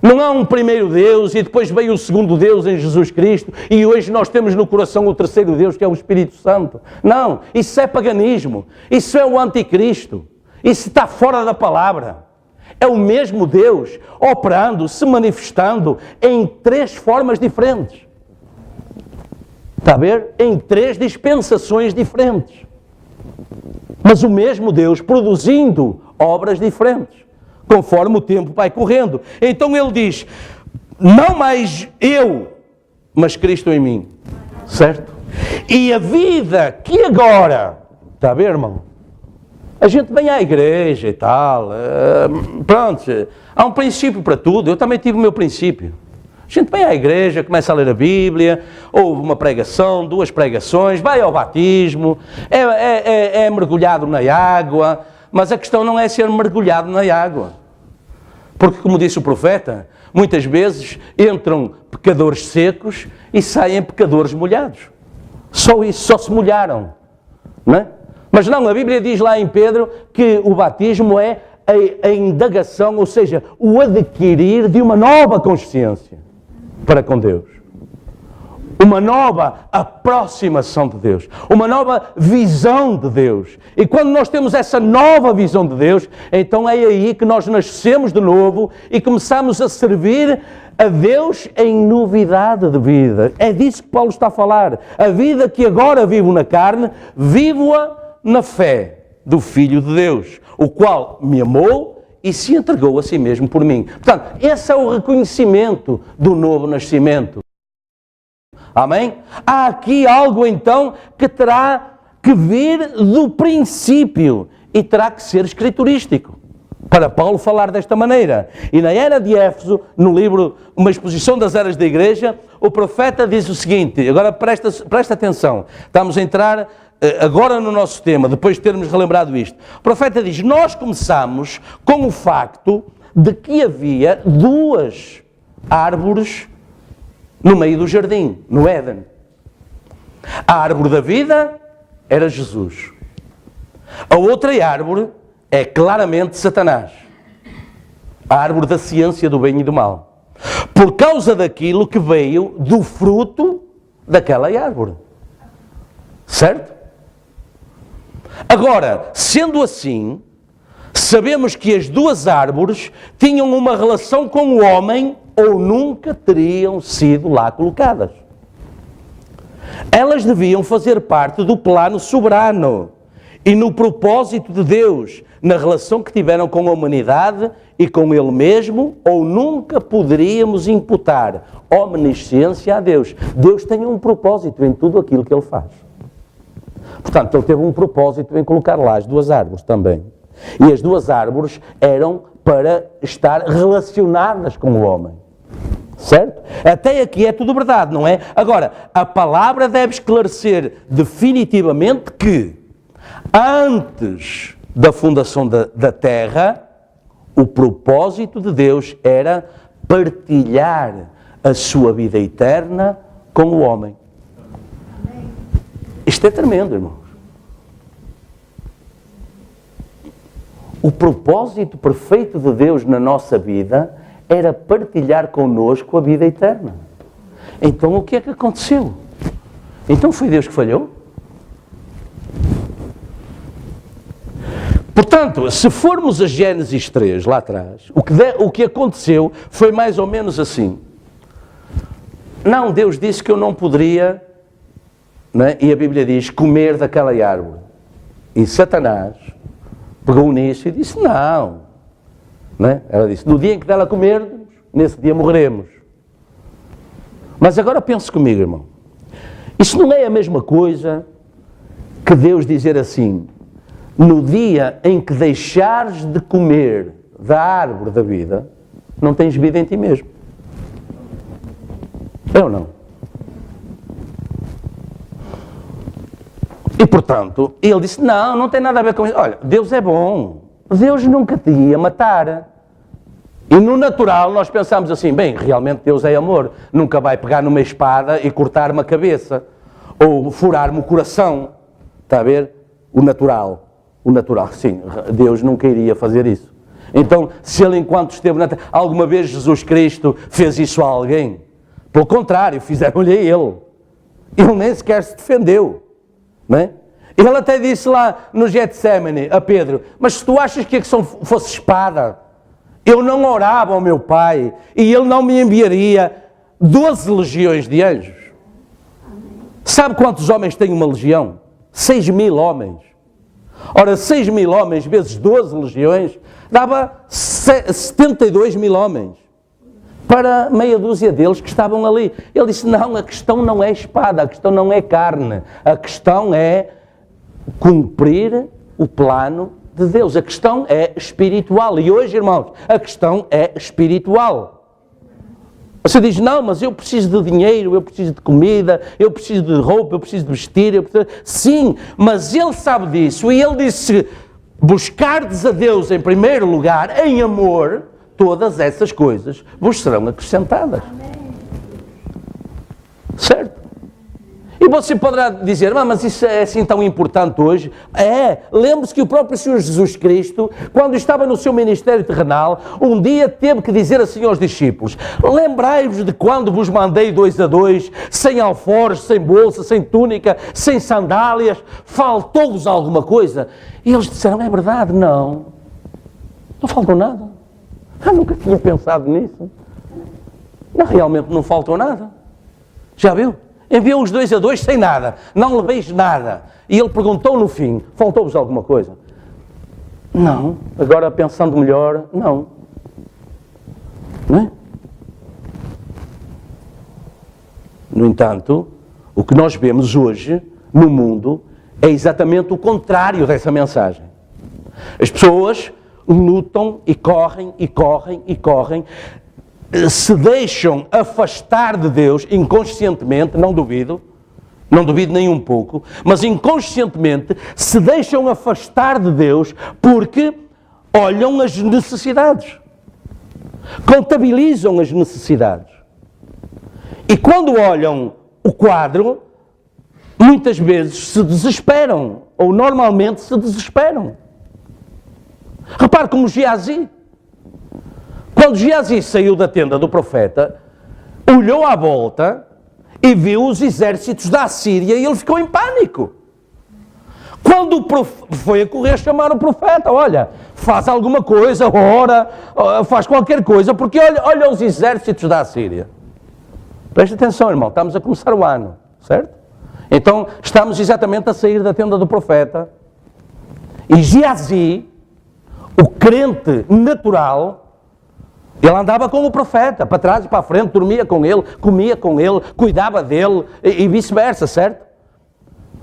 Não há um primeiro Deus e depois veio o segundo Deus em Jesus Cristo e hoje nós temos no coração o terceiro Deus, que é o Espírito Santo. Não, isso é paganismo, isso é o anticristo, isso está fora da palavra. É o mesmo Deus operando, se manifestando em três formas diferentes. Está a ver? Em 3 dispensações diferentes. Mas o mesmo Deus produzindo obras diferentes, conforme o tempo vai correndo. Então ele diz, não mais eu, mas Cristo em mim. Certo? E a vida que agora, está a ver, irmão? A gente vem à igreja e tal, pronto, há um princípio para tudo, eu também tive o meu princípio. A gente vem à igreja, começa a ler a Bíblia, ouve uma pregação, 2 pregações, vai ao batismo, é mergulhado na água, mas a questão não é ser mergulhado na água. Porque, como disse o profeta, muitas vezes entram pecadores secos e saem pecadores molhados. Só isso, só se molharam. Não é? Mas não, a Bíblia diz lá em Pedro que o batismo é a indagação, ou seja, o adquirir de uma nova consciência para com Deus. Uma nova aproximação de Deus. Uma nova visão de Deus. E quando nós temos essa nova visão de Deus, então é aí que nós nascemos de novo e começamos a servir a Deus em novidade de vida. É disso que Paulo está a falar. A vida que agora vivo na carne, vivo-a na fé do Filho de Deus, o qual me amou e se entregou a si mesmo por mim. Portanto, esse é o reconhecimento do novo nascimento. Amém? Há aqui algo então que terá que vir do princípio e terá que ser escriturístico para Paulo falar desta maneira. E na era de Éfeso, no livro Uma Exposição das Eras da Igreja, o profeta diz o seguinte, agora presta atenção, estamos a entrar agora no nosso tema, depois de termos relembrado isto. O profeta diz, nós começamos com o facto de que havia 2 árvores no meio do jardim, no Éden. A árvore da vida era Jesus. A outra árvore é claramente Satanás. A árvore da ciência do bem e do mal. Por causa daquilo que veio do fruto daquela árvore. Certo? Agora, sendo assim, sabemos que as 2 árvores tinham uma relação com o homem ou nunca teriam sido lá colocadas. Elas deviam fazer parte do plano soberano e no propósito de Deus, na relação que tiveram com a humanidade e com Ele mesmo, ou nunca poderíamos imputar omnisciência a Deus. Deus tem um propósito em tudo aquilo que Ele faz. Portanto, Ele teve um propósito em colocar lá as 2 árvores também. E as 2 árvores eram para estar relacionadas com o homem. Certo? Até aqui é tudo verdade, não é? Agora, a palavra deve esclarecer definitivamente que antes da fundação da terra, o propósito de Deus era partilhar a sua vida eterna com o homem. Isto é tremendo, irmãos. O propósito perfeito de Deus na nossa vida era partilhar connosco a vida eterna. Então o que é que aconteceu? Então foi Deus que falhou? Portanto, se formos a Gênesis 3, lá atrás, o que aconteceu foi mais ou menos assim. Não, Deus disse que eu não poderia, né? E a Bíblia diz, comer daquela árvore. E Satanás pegou nisso e disse, não. Né? Ela disse, no dia em que dela comermos, nesse dia morreremos. Mas agora pense comigo, irmão. Isso não é a mesma coisa que Deus dizer assim, no dia em que deixares de comer da árvore da vida, não tens vida em ti mesmo. É ou não? E portanto, ele disse, não tem nada a ver com isso. Olha, Deus é bom. Deus nunca te ia matar. E no natural nós pensamos assim, bem, realmente Deus é amor. Nunca vai pegar numa espada e cortar-me a cabeça. Ou furar-me o coração. Está a ver? O natural, sim, Deus nunca iria fazer isso. Então, se Ele enquanto esteve na terra, alguma vez Jesus Cristo fez isso a alguém? Pelo contrário, fizeram-lhe a Ele. Ele nem sequer se defendeu. Não é? Ele até disse lá no Getsemane a Pedro, mas se tu achas que fosse espada, eu não orava ao meu Pai e Ele não me enviaria 12 legiões de anjos. Sabe quantos homens tem uma legião? 6.000 homens. Ora, 6.000 homens vezes 12 legiões dava 72.000 homens. Para meia dúzia deles que estavam ali. Ele disse, não, a questão não é espada, a questão não é carne. A questão é cumprir o plano de Deus. A questão é espiritual. E hoje, irmãos, a questão é espiritual. Você diz, não, mas eu preciso de dinheiro, eu preciso de comida, eu preciso de roupa, eu preciso de vestir. Sim, mas ele sabe disso. E ele disse, buscardes a Deus em primeiro lugar, em amor, todas essas coisas vos serão acrescentadas. Certo? E você poderá dizer, mas isso é assim tão importante hoje? É, lembre-se que o próprio Senhor Jesus Cristo, quando estava no seu ministério terrenal, um dia teve que dizer assim aos discípulos, lembrai-vos de quando vos mandei 2 a 2, sem alforjes, sem bolsa, sem túnica, sem sandálias, faltou-vos alguma coisa? E eles disseram, é verdade, não faltou nada. Eu nunca tinha pensado nisso. Não, realmente não faltou nada. Já viu? Enviou os 2 a 2 sem nada. Não leveis nada. E ele perguntou no fim, faltou-vos alguma coisa? Não. Agora pensando melhor, não. Não é? No entanto, o que nós vemos hoje no mundo é exatamente o contrário dessa mensagem. As pessoas lutam e correm e correm e correm, se deixam afastar de Deus inconscientemente, não duvido nem um pouco, mas inconscientemente se deixam afastar de Deus porque olham as necessidades, contabilizam as necessidades. E quando olham o quadro, muitas vezes se desesperam, ou normalmente se desesperam. Repare como Geazi. Quando Geazi saiu da tenda do profeta, olhou à volta e viu os exércitos da Assíria e ele ficou em pânico. Quando foi a correr chamar o profeta, olha, faz alguma coisa, ora, faz qualquer coisa, porque olha os exércitos da Assíria. Preste atenção, irmão, estamos a começar o ano, certo? Então, estamos exatamente a sair da tenda do profeta e Geazi, o crente natural, ele andava com o profeta, para trás e para a frente, dormia com ele, comia com ele, cuidava dele e vice-versa, certo?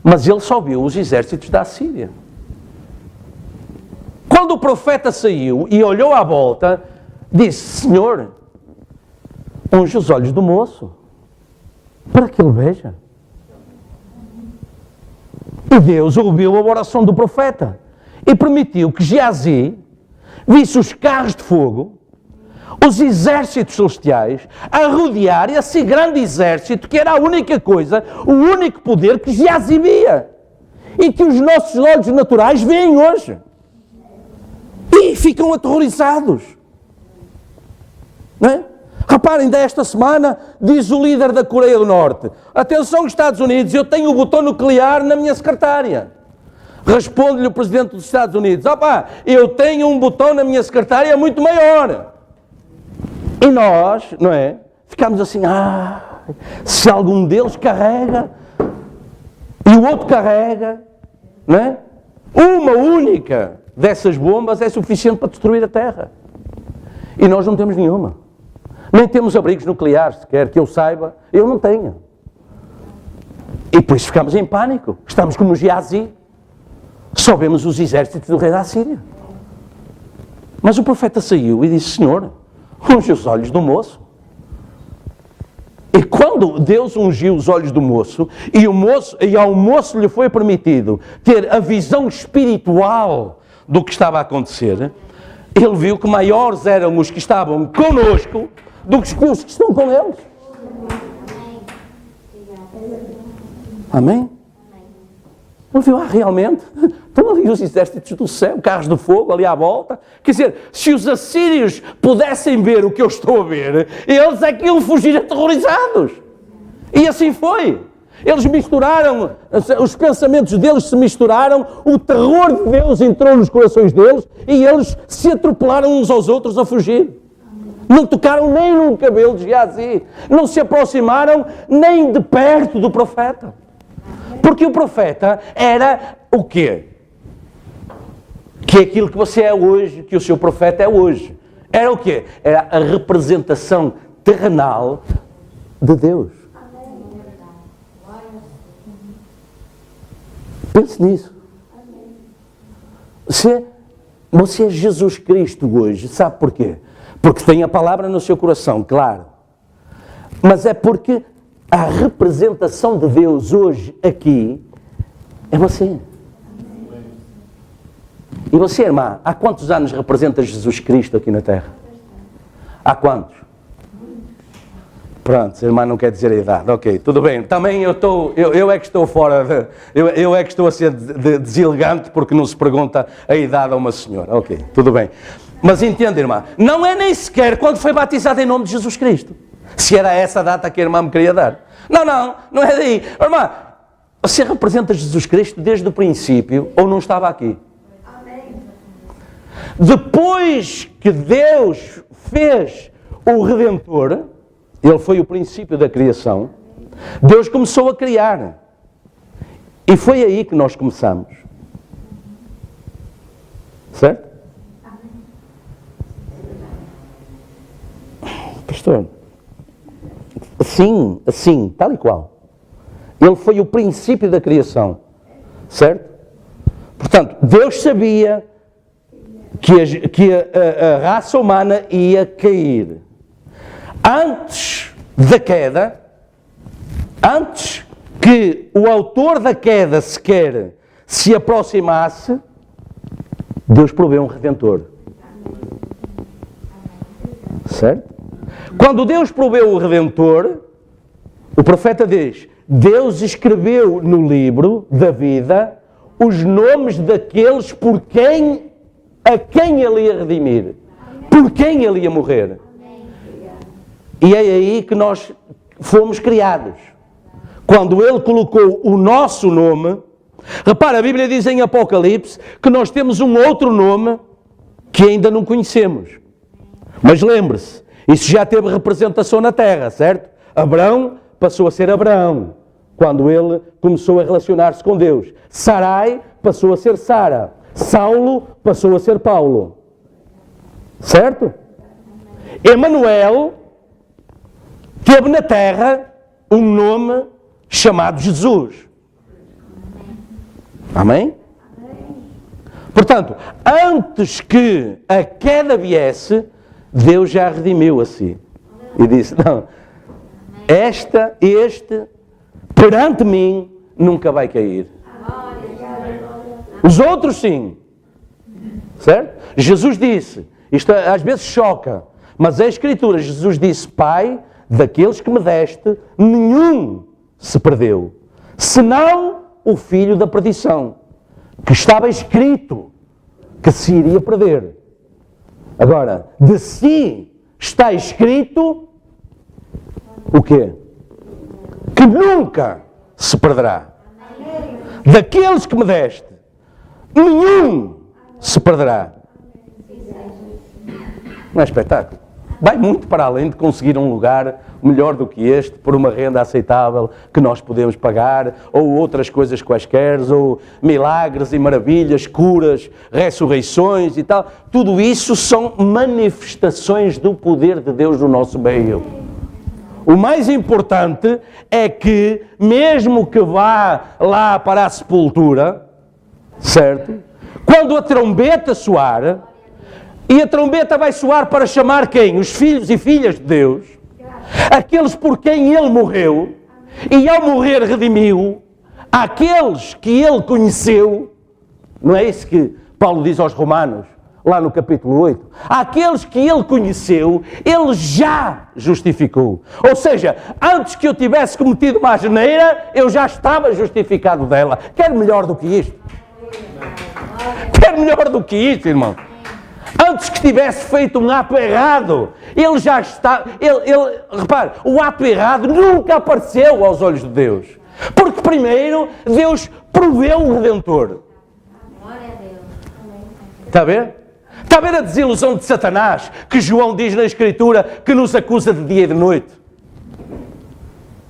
Mas ele só viu os exércitos da Assíria. Quando o profeta saiu e olhou à volta, disse, Senhor, unge os olhos do moço, para que ele veja. E Deus ouviu a oração do profeta e permitiu que Geazi visse os carros de fogo, os exércitos celestiais, a rodear esse grande exército que era a única coisa, o único poder que Geazi via e que os nossos olhos naturais veem hoje e ficam aterrorizados, não é? Reparem, ainda esta semana diz o líder da Coreia do Norte, atenção Estados Unidos, eu tenho o botão nuclear na minha secretária. Responde-lhe o presidente dos Estados Unidos, eu tenho um botão na minha secretária muito maior. E nós, não é, ficamos assim, se algum deles carrega, e o outro carrega, não é? Uma única dessas bombas é suficiente para destruir a Terra. E nós não temos nenhuma. Nem temos abrigos nucleares sequer, que eu saiba, eu não tenho. E por isso ficamos em pânico, estamos como Geazi. Só vemos os exércitos do rei da Assíria. Mas o profeta saiu e disse, Senhor, unge os olhos do moço. E quando Deus ungiu os olhos do moço, e ao moço lhe foi permitido ter a visão espiritual do que estava a acontecer, ele viu que maiores eram os que estavam conosco do que os que estão com eles. Amém? Ele viu, realmente, estão ali os exércitos do céu, carros de fogo ali à volta. Quer dizer, se os assírios pudessem ver o que eu estou a ver, eles é que iam fugir aterrorizados. E assim foi. Eles misturaram, os pensamentos deles se misturaram, o terror de Deus entrou nos corações deles e eles se atropelaram uns aos outros a fugir. Não tocaram nem no cabelo de Geazi, não se aproximaram nem de perto do profeta. Porque o profeta era o quê? Que é aquilo que você é hoje, que o seu profeta é hoje. Era o quê? Era a representação terrenal de Deus. Pense nisso. Você é Jesus Cristo hoje, sabe porquê? Porque tem a palavra no seu coração, claro. Mas é porque a representação de Deus hoje aqui é você. E você, irmã, há quantos anos representa Jesus Cristo aqui na Terra? Há quantos? Pronto, a irmã não quer dizer a idade. Ok, tudo bem. Também eu é que estou fora, eu é que estou a ser deselegante porque não se pergunta a idade a uma senhora. Ok, tudo bem. Mas entenda, irmã, não é nem sequer quando foi batizado em nome de Jesus Cristo. Se era essa a data que a irmã me queria dar. Não é daí. Irmã, você representa Jesus Cristo desde o princípio ou não estava aqui? Depois que Deus fez o Redentor, ele foi o princípio da criação, Deus começou a criar. E foi aí que nós começamos. Certo? Pastor, assim, tal e qual. Ele foi o princípio da criação. Certo? Portanto, Deus sabia que a raça humana ia cair. Antes da queda, antes que o autor da queda sequer se aproximasse, Deus proveu um Redentor. Certo? Quando Deus proveu o Redentor, o profeta diz, Deus escreveu no livro da vida os nomes daqueles a quem ele ia redimir, por quem ele ia morrer. E é aí que nós fomos criados. Quando ele colocou o nosso nome, repara, a Bíblia diz em Apocalipse que nós temos um outro nome que ainda não conhecemos. Mas lembre-se, isso já teve representação na terra, certo? Abraão passou a ser Abraão, quando ele começou a relacionar-se com Deus. Sarai passou a ser Sara. Saulo passou a ser Paulo. Certo? Emanuel teve na terra um nome chamado Jesus. Amém? Portanto, antes que a queda viesse, Deus já redimiu a si. E disse, não, este, perante mim, nunca vai cair. Os outros sim. Certo? Jesus disse, isto às vezes choca, mas a Escritura, Jesus disse, Pai, daqueles que me deste, nenhum se perdeu, senão o filho da perdição, que estava escrito que se iria perder. Agora, de si está escrito o quê? Que nunca se perderá. Daqueles que me deste, nenhum se perderá. Não é espetáculo? Vai muito para além de conseguir um lugar melhor do que este, por uma renda aceitável que nós podemos pagar, ou outras coisas quaisquer, ou milagres e maravilhas, curas, ressurreições e tal. Tudo isso são manifestações do poder de Deus no nosso meio. O mais importante é que, mesmo que vá lá para a sepultura, certo? Quando a trombeta soar, e a trombeta vai soar para chamar quem? Os filhos e filhas de Deus, aqueles por quem Ele morreu, e ao morrer redimiu, aqueles que Ele conheceu, não é isso que Paulo diz aos Romanos, lá no capítulo 8, aqueles que Ele conheceu, Ele já justificou. Ou seja, antes que eu tivesse cometido uma asneira, eu já estava justificado dela. Quer melhor do que isto? Quer melhor do que isto, irmão? Antes que tivesse feito um ato errado, ele já está... repare, o ato errado nunca apareceu aos olhos de Deus. Porque primeiro Deus proveu o Redentor. Está a ver? Está a ver a desilusão de Satanás, que João diz na Escritura que nos acusa de dia e de noite?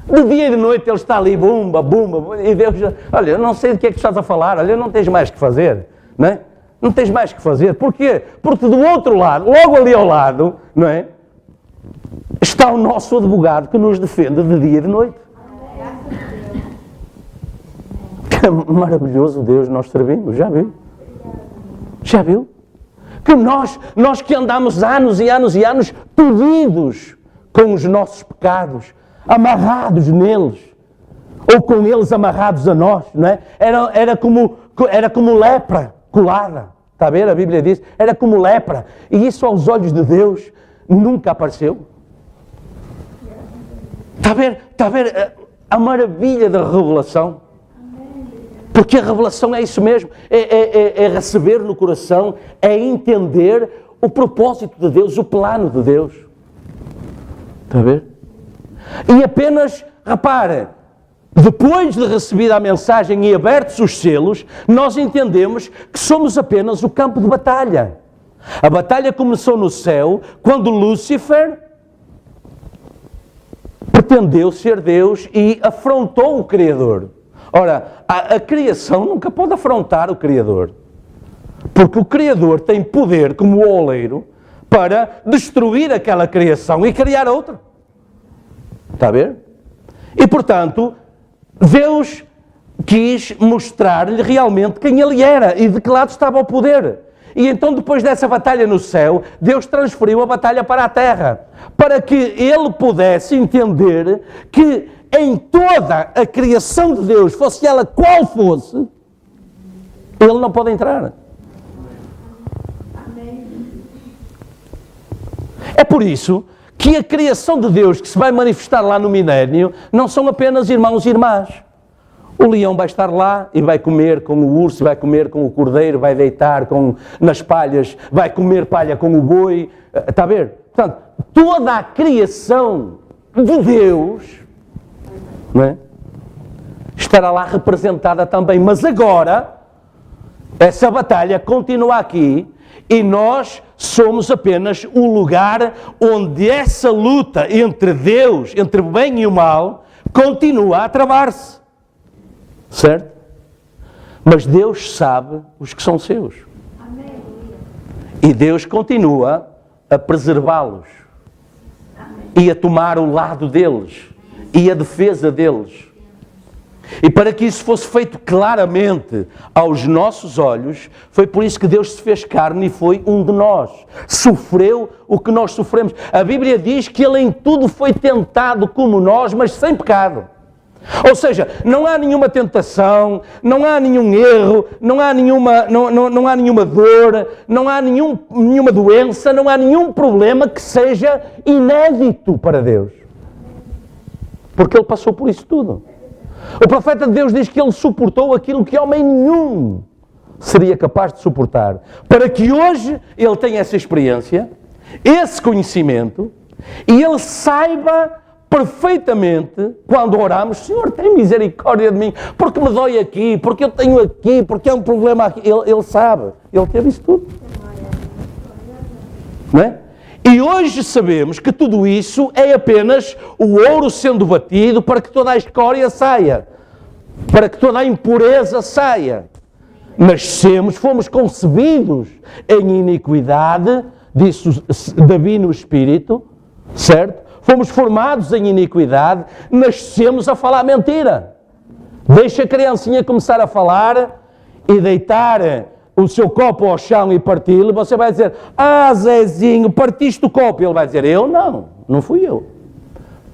De dia e de noite ele está ali, bumba, bumba, e Deus, olha, eu não sei do que é que estás a falar, olha, não tens mais que fazer, não é? Não tens mais que fazer. Porquê? Porque do outro lado, logo ali ao lado, não é? Está o nosso advogado que nos defende de dia e de noite. Que maravilhoso Deus nós servimos, já viu? Já viu? Que nós que andamos anos e anos e anos pedidos com os nossos pecados, amarrados neles, ou com eles amarrados a nós, não é? Era como lepra colada, está a ver? A Bíblia diz, era como lepra, e isso aos olhos de Deus nunca apareceu. Está a ver a maravilha da revelação? Porque a revelação é isso mesmo, é receber no coração, é entender o propósito de Deus, o plano de Deus. Está a ver? E apenas, repare, depois de recebida a mensagem e abertos os selos, nós entendemos que somos apenas o campo de batalha. A batalha começou no céu, quando Lúcifer pretendeu ser Deus e afrontou o Criador. Ora, a criação nunca pode afrontar o Criador, porque o Criador tem poder, como o oleiro, para destruir aquela criação e criar outra. Está a ver? E, portanto, Deus quis mostrar-lhe realmente quem ele era e de que lado estava o poder. E então, depois dessa batalha no céu, Deus transferiu a batalha para a terra, para que ele pudesse entender que em toda a criação de Deus, fosse ela qual fosse, ele não pode entrar. É por isso que a criação de Deus que se vai manifestar lá no milénio não são apenas irmãos e irmãs. O leão vai estar lá e vai comer com o urso, vai comer com o cordeiro, vai deitar nas palhas, vai comer palha com o boi. Está a ver? Portanto, toda a criação de Deus, não é? Estará lá representada também. Mas agora, essa batalha continua aqui e nós somos apenas o lugar onde essa luta entre Deus, entre o bem e o mal, continua a travar-se. Certo? Mas Deus sabe os que são seus. Amém. E Deus continua a preservá-los. E a tomar o lado deles. E a defesa deles. E para que isso fosse feito claramente aos nossos olhos, foi por isso que Deus se fez carne e foi um de nós. Sofreu o que nós sofremos. A Bíblia diz que Ele em tudo foi tentado como nós, mas sem pecado. Ou seja, não há nenhuma tentação, não há nenhum erro, não há nenhuma dor, não há nenhuma doença, não há nenhum problema que seja inédito para Deus. Porque Ele passou por isso tudo. O profeta de Deus diz que Ele suportou aquilo que homem nenhum seria capaz de suportar. Para que hoje Ele tenha essa experiência, esse conhecimento, e Ele saiba perfeitamente, quando oramos, Senhor, tem misericórdia de mim, porque me dói aqui, porque eu tenho aqui, porque é um problema aqui. Ele sabe, Ele teve isso tudo. Não é? E hoje sabemos que tudo isso é apenas o ouro sendo batido para que toda a escória saia, para que toda a impureza saia. Nascemos, fomos concebidos em iniquidade, disse Davi no Espírito, certo? Fomos formados em iniquidade, nascemos a falar mentira. Deixa a criancinha começar a falar e deitar o seu copo ao chão e parti-lo, você vai dizer, Zezinho, partiste o copo. Ele vai dizer, eu não fui eu.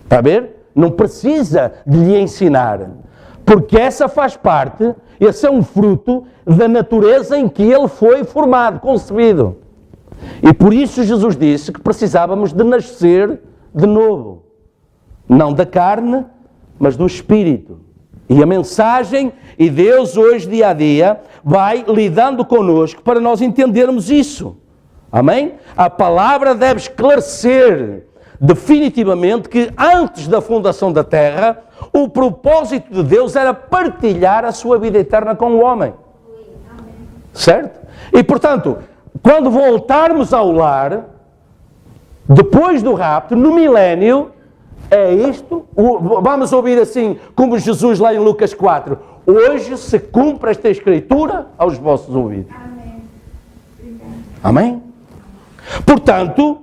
Está a ver? Não precisa de lhe ensinar, porque essa faz parte, esse é um fruto da natureza em que ele foi formado, concebido. E por isso Jesus disse que precisávamos de nascer de novo, não da carne, mas do Espírito. E a mensagem, e Deus hoje, dia a dia, vai lidando connosco para nós entendermos isso. Amém? A palavra deve esclarecer definitivamente que antes da fundação da terra, o propósito de Deus era partilhar a sua vida eterna com o homem. Certo? E portanto, quando voltarmos ao lar, depois do rapto, no milénio, É isto? Vamos ouvir assim, como Jesus lá em Lucas 4. Hoje se cumpre esta Escritura aos vossos ouvidos. Amém? Portanto,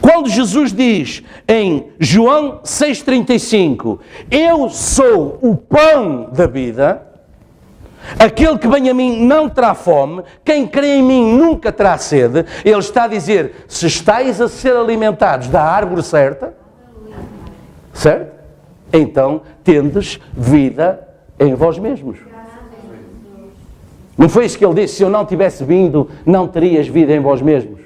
quando Jesus diz em João 6,35, eu sou o pão da vida, aquele que vem a mim não terá fome, quem crê em mim nunca terá sede, ele está a dizer, se estáis a ser alimentados da árvore certa, certo? Então tendes vida em vós mesmos. Não foi isso que ele disse? Se eu não tivesse vindo, não terias vida em vós mesmos.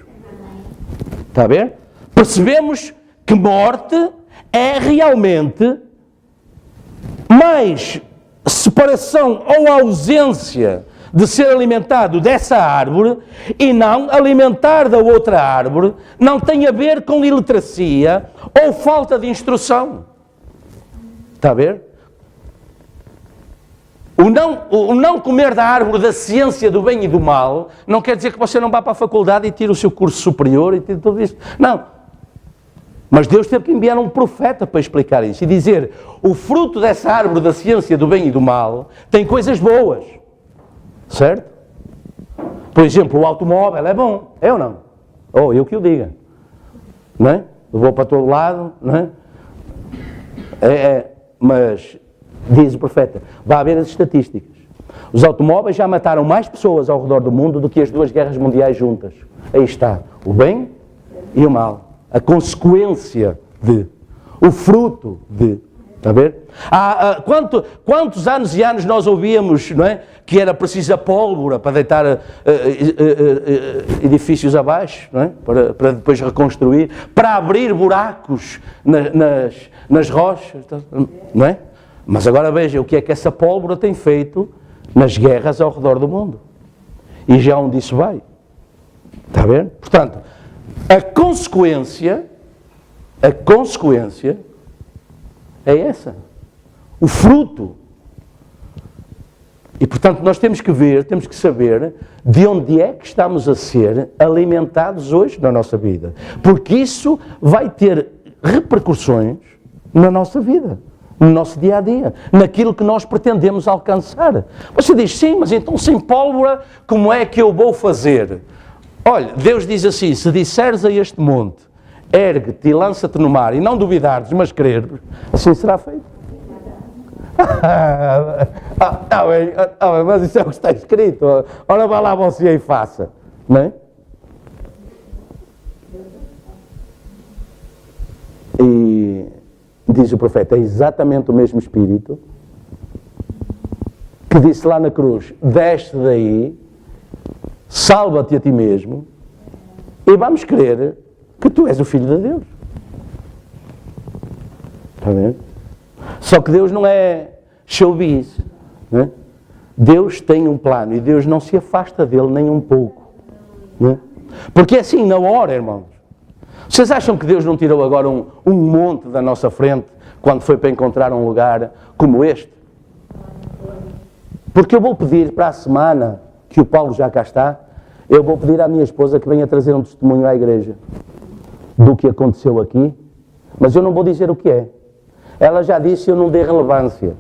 Está a ver? Percebemos que morte é realmente mais separação ou ausência de ser alimentado dessa árvore e não alimentar da outra árvore, não tem a ver com iliteracia ou falta de instrução. Está a ver? O não comer da árvore da ciência do bem e do mal não quer dizer que você não vá para a faculdade e tire o seu curso superior e tire tudo isso. Não. Mas Deus teve que enviar um profeta para explicar isso e dizer, o fruto dessa árvore da ciência do bem e do mal tem coisas boas. Certo? Por exemplo, o automóvel é bom, é ou não? Ou eu que o diga. Não é? Eu vou para todo lado, não é? Mas, diz o profeta, vai haver as estatísticas. Os automóveis já mataram mais pessoas ao redor do mundo do que as 2 guerras mundiais juntas. Aí está, o bem e o mal. A consequência de, o fruto de. Está a ver? Quantos anos e anos nós ouvíamos, não é? Que era preciso a pólvora para deitar edifícios abaixo, não é? Para depois reconstruir, para abrir buracos nas rochas, não é? Mas agora veja o que é que essa pólvora tem feito nas guerras ao redor do mundo. E já onde isso vai. Está a ver? Portanto, a consequência é essa. O fruto. E, portanto, nós temos que ver, temos que saber de onde é que estamos a ser alimentados hoje na nossa vida. Porque isso vai ter repercussões na nossa vida, no nosso dia-a-dia, naquilo que nós pretendemos alcançar. Você diz, sim, mas então sem pólvora, como é que eu vou fazer? Olha, Deus diz assim, se disseres a este monte, ergue-te e lança-te no mar, e não duvidares, mas creres, assim será feito. Mas isso é o que está escrito. Ora, vá lá você e faça. Não é? E diz o profeta, é exatamente o mesmo Espírito que disse lá na cruz, desce daí, salva-te a ti mesmo e vamos crer que tu és o Filho de Deus. Está a ver? Só que Deus não é showbiz, não é? Deus tem um plano e Deus não se afasta dele nem um pouco, não é? Porque é assim, na hora, irmãos. Vocês acham que Deus não tirou agora um monte da nossa frente quando foi para encontrar um lugar como este? Porque eu vou pedir para a semana que o Paulo já cá está, eu vou pedir à minha esposa que venha trazer um testemunho à igreja do que aconteceu aqui, mas eu não vou dizer o que é. Ela já disse, eu não dei relevância,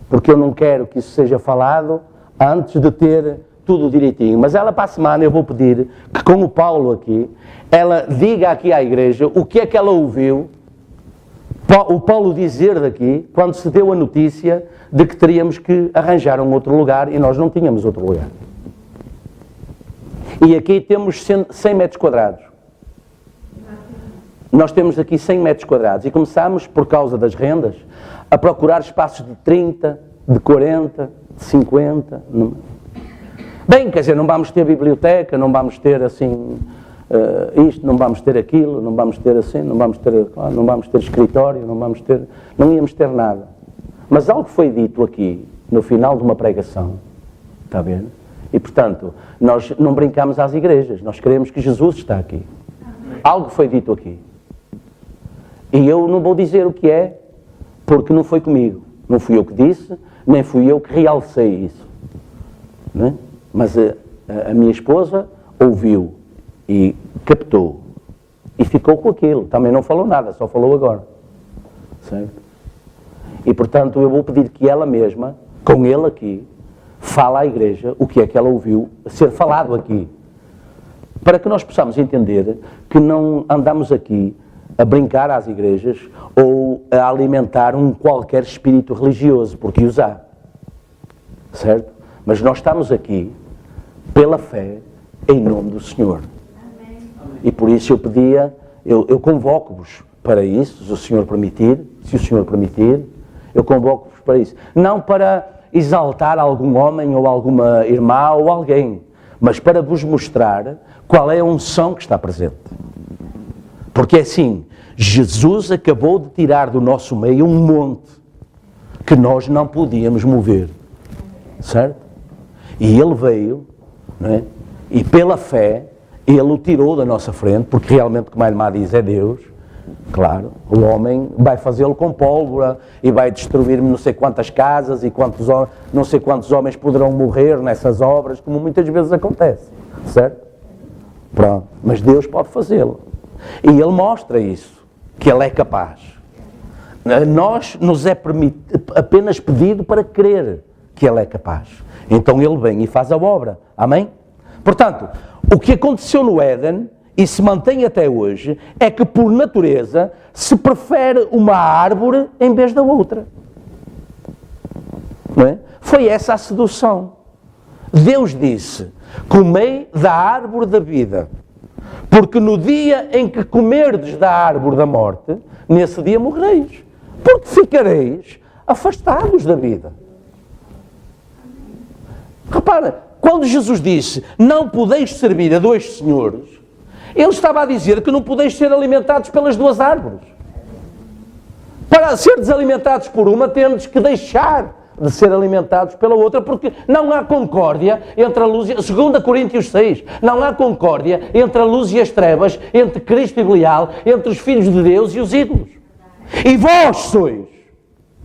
porque eu não quero que isso seja falado antes de ter tudo direitinho. Mas ela para a semana eu vou pedir que com o Paulo aqui, ela diga aqui à igreja o que é que ela ouviu, o Paulo dizer daqui, quando se deu a notícia de que teríamos que arranjar um outro lugar e nós não tínhamos outro lugar. E aqui temos 100 metros quadrados. Nós temos aqui 100 metros quadrados e começámos, por causa das rendas, a procurar espaços de 30, de 40, de 50. Bem, quer dizer, não vamos ter biblioteca, não vamos ter assim isto, não vamos ter aquilo, não vamos ter assim, não vamos ter escritório, não íamos ter nada. Mas algo foi dito aqui, no final de uma pregação, está a ver? E, portanto, nós não brincamos às igrejas, nós queremos que Jesus está aqui. Algo foi dito aqui. E eu não vou dizer o que é, porque não foi comigo. Não fui eu que disse, nem fui eu que realcei isso. Não é? Mas a minha esposa ouviu e captou. E ficou com aquilo. Também não falou nada, só falou agora. certo? E, portanto, eu vou pedir que ela mesma, com ele aqui, fale à igreja o que é que ela ouviu ser falado aqui. Para que nós possamos entender que não andamos aqui a brincar às igrejas ou a alimentar um qualquer espírito religioso, porque os há. Certo? Mas nós estamos aqui pela fé em nome do Senhor. E por isso eu pedia, eu convoco-vos para isso, se o Senhor permitir, eu convoco-vos para isso. Não para exaltar algum homem ou alguma irmã ou alguém, mas para vos mostrar qual é a unção que está presente. Porque é assim, Jesus acabou de tirar do nosso meio um monte que nós não podíamos mover. Certo? E Ele veio, não é? E pela fé, Ele o tirou da nossa frente, porque realmente, como a irmã diz, é Deus. Claro, o homem vai fazê-lo com pólvora e vai destruir não sei quantas casas e não sei quantos homens poderão morrer nessas obras, como muitas vezes acontece, certo? Pronto, mas Deus pode fazê-lo. E Ele mostra isso, que Ele é capaz. Nós nos é apenas pedido para crer que Ele é capaz. Então Ele vem e faz a obra. Amém? Portanto, o que aconteceu no Éden e se mantém até hoje é que, por natureza, se prefere uma árvore em vez da outra. Não é? Foi essa a sedução. Deus disse: comei da árvore da vida, porque no dia em que comerdes da árvore da morte, nesse dia morrereis, porque ficareis afastados da vida. Repara, quando Jesus disse, não podeis servir a dois senhores, Ele estava a dizer que não podeis ser alimentados pelas duas árvores. Para ser desalimentados por uma, temos que deixar de ser alimentados pela outra, porque não há concórdia entre a luz e... 2 Coríntios 6, não há concórdia entre a luz e as trevas, entre Cristo e Belial, entre os filhos de Deus e os ídolos. E vós sois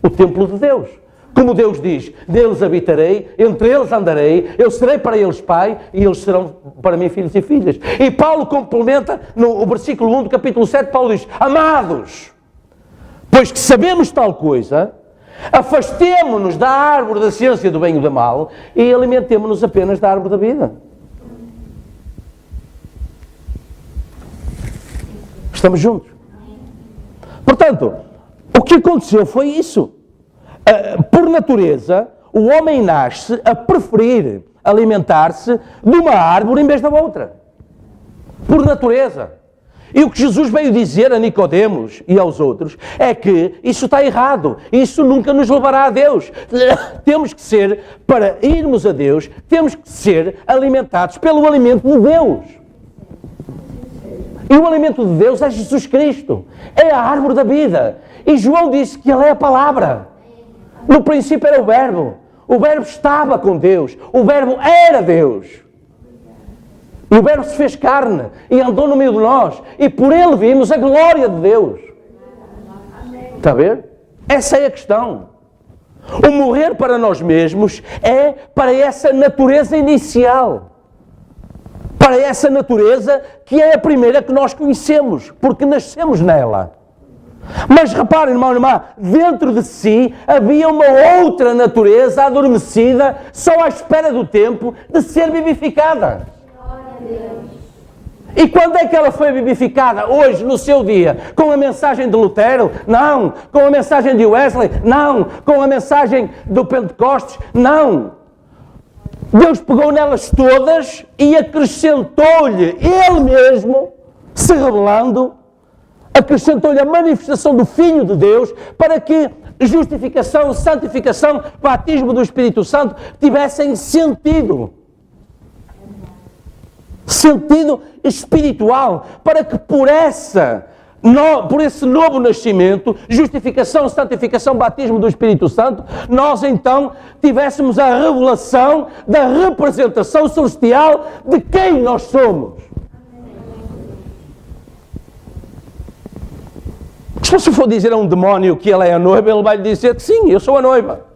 o templo de Deus. Como Deus diz, neles habitarei, entre eles andarei, eu serei para eles pai, e eles serão para mim filhos e filhas. E Paulo complementa, no versículo 1 do capítulo 7, Paulo diz, amados, pois que sabemos tal coisa, afastemo-nos da árvore da ciência do bem e do mal, e alimentemo-nos apenas da árvore da vida. Estamos juntos? Portanto, o que aconteceu foi isso. Por natureza, o homem nasce a preferir alimentar-se de uma árvore em vez da outra. Por natureza. E o que Jesus veio dizer a Nicodemos e aos outros é que isso está errado. Isso nunca nos levará a Deus. Temos que ser, para irmos a Deus, temos que ser alimentados pelo alimento de Deus. E o alimento de Deus é Jesus Cristo. É a árvore da vida. E João disse que Ele é a palavra. No princípio era o Verbo estava com Deus, o Verbo era Deus. E o Verbo se fez carne e andou no meio de nós, e por Ele vimos a glória de Deus. Está a ver? Essa é a questão. O morrer para nós mesmos é para essa natureza inicial. Para essa natureza que é a primeira que nós conhecemos, porque nascemos nela. Mas reparem, irmão e irmã, dentro de si havia uma outra natureza adormecida, só à espera do tempo de ser vivificada. E quando é que ela foi vivificada? Hoje, no seu dia, com a mensagem de Lutero? Não. Com a mensagem de Wesley? Não. Com a mensagem do Pentecostes? Não. Deus pegou nelas todas e acrescentou-lhe Ele mesmo, se revelando, acrescentou-lhe a manifestação do Filho de Deus para que justificação, santificação, batismo do Espírito Santo tivessem sentido. Sentido espiritual, para que por esse novo nascimento, justificação, santificação, batismo do Espírito Santo, nós então tivéssemos a revelação da representação celestial de quem nós somos. Se você for dizer a um demónio que ele é a noiva, ele vai lhe dizer que sim, eu sou a noiva.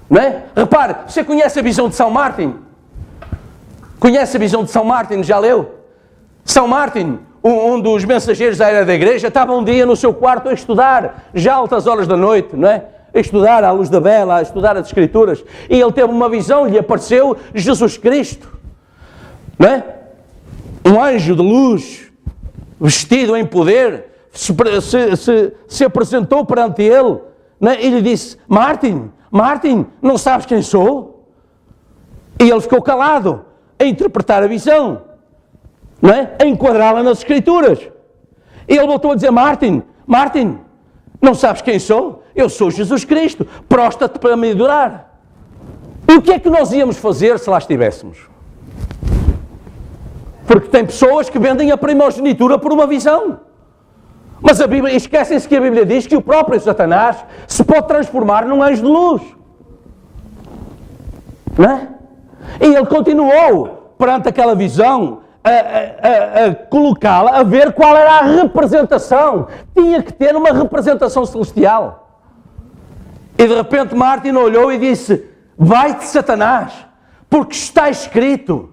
Não é? Repare, você conhece a visão de São Martin? Conhece a visão de São Martin? Já leu? São Martin, um dos mensageiros da era da igreja, estava um dia no seu quarto a estudar, já altas horas da noite, não é? A estudar à luz da vela, a estudar as Escrituras, e ele teve uma visão, lhe apareceu Jesus Cristo, não é? Um anjo de luz, vestido em poder, se apresentou perante ele, não é? E lhe disse: Martin, não sabes quem sou? E ele ficou calado, a interpretar a visão, não é? A enquadrá-la nas Escrituras. E ele voltou a dizer: Martin, não sabes quem sou? Eu sou Jesus Cristo, prostra-te para me adorar. E o que é que nós íamos fazer se lá estivéssemos? Porque tem pessoas que vendem a primogenitura por uma visão. Mas a Bíblia, esquecem-se que a Bíblia diz que o próprio Satanás se pode transformar num anjo de luz. Não é? E ele continuou perante aquela visão a colocá-la, a ver qual era a representação. Tinha que ter uma representação celestial. E de repente Martin olhou e disse: vai-te, Satanás, porque está escrito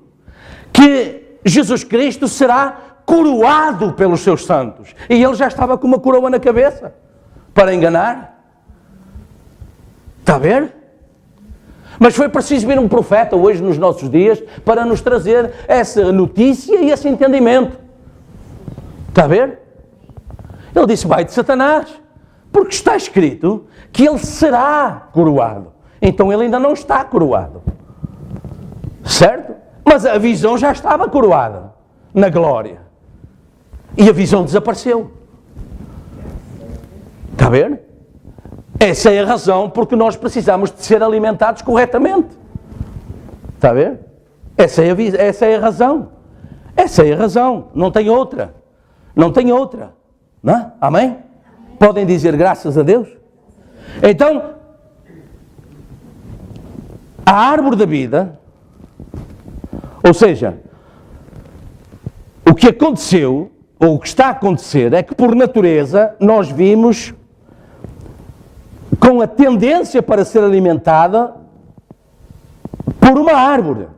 que Jesus Cristo será coroado pelos seus santos. E ele já estava com uma coroa na cabeça para enganar. Está a ver? Mas foi preciso vir um profeta hoje nos nossos dias para nos trazer essa notícia e esse entendimento. Está a ver? Ele disse: vai-te, Satanás, porque está escrito que ele será coroado. Então ele ainda não está coroado. Certo? Mas a visão já estava coroada na glória. E a visão desapareceu. Está a ver? Essa é a razão porque nós precisamos de ser alimentados corretamente. Está a ver? Essa é a razão. Essa é a razão. Não tem outra. Não tem outra. Não é? Amém? Podem dizer graças a Deus? Então, a árvore da vida, ou seja, o que aconteceu, ou o que está a acontecer, é que por natureza nós vimos com a tendência para ser alimentada por uma árvore.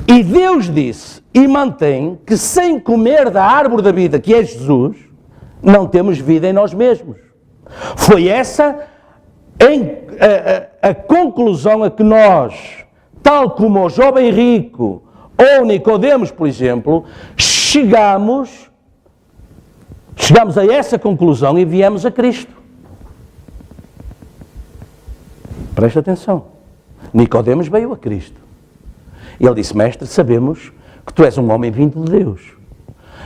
E Deus disse e mantém que sem comer da árvore da vida, que é Jesus, não temos vida em nós mesmos. Foi essa a conclusão a que nós, tal como o jovem rico ou Nicodemos, por exemplo, chegamos a essa conclusão e viemos a Cristo. Presta atenção. Nicodemos veio a Cristo. Ele disse: mestre, sabemos que tu és um homem vindo de Deus.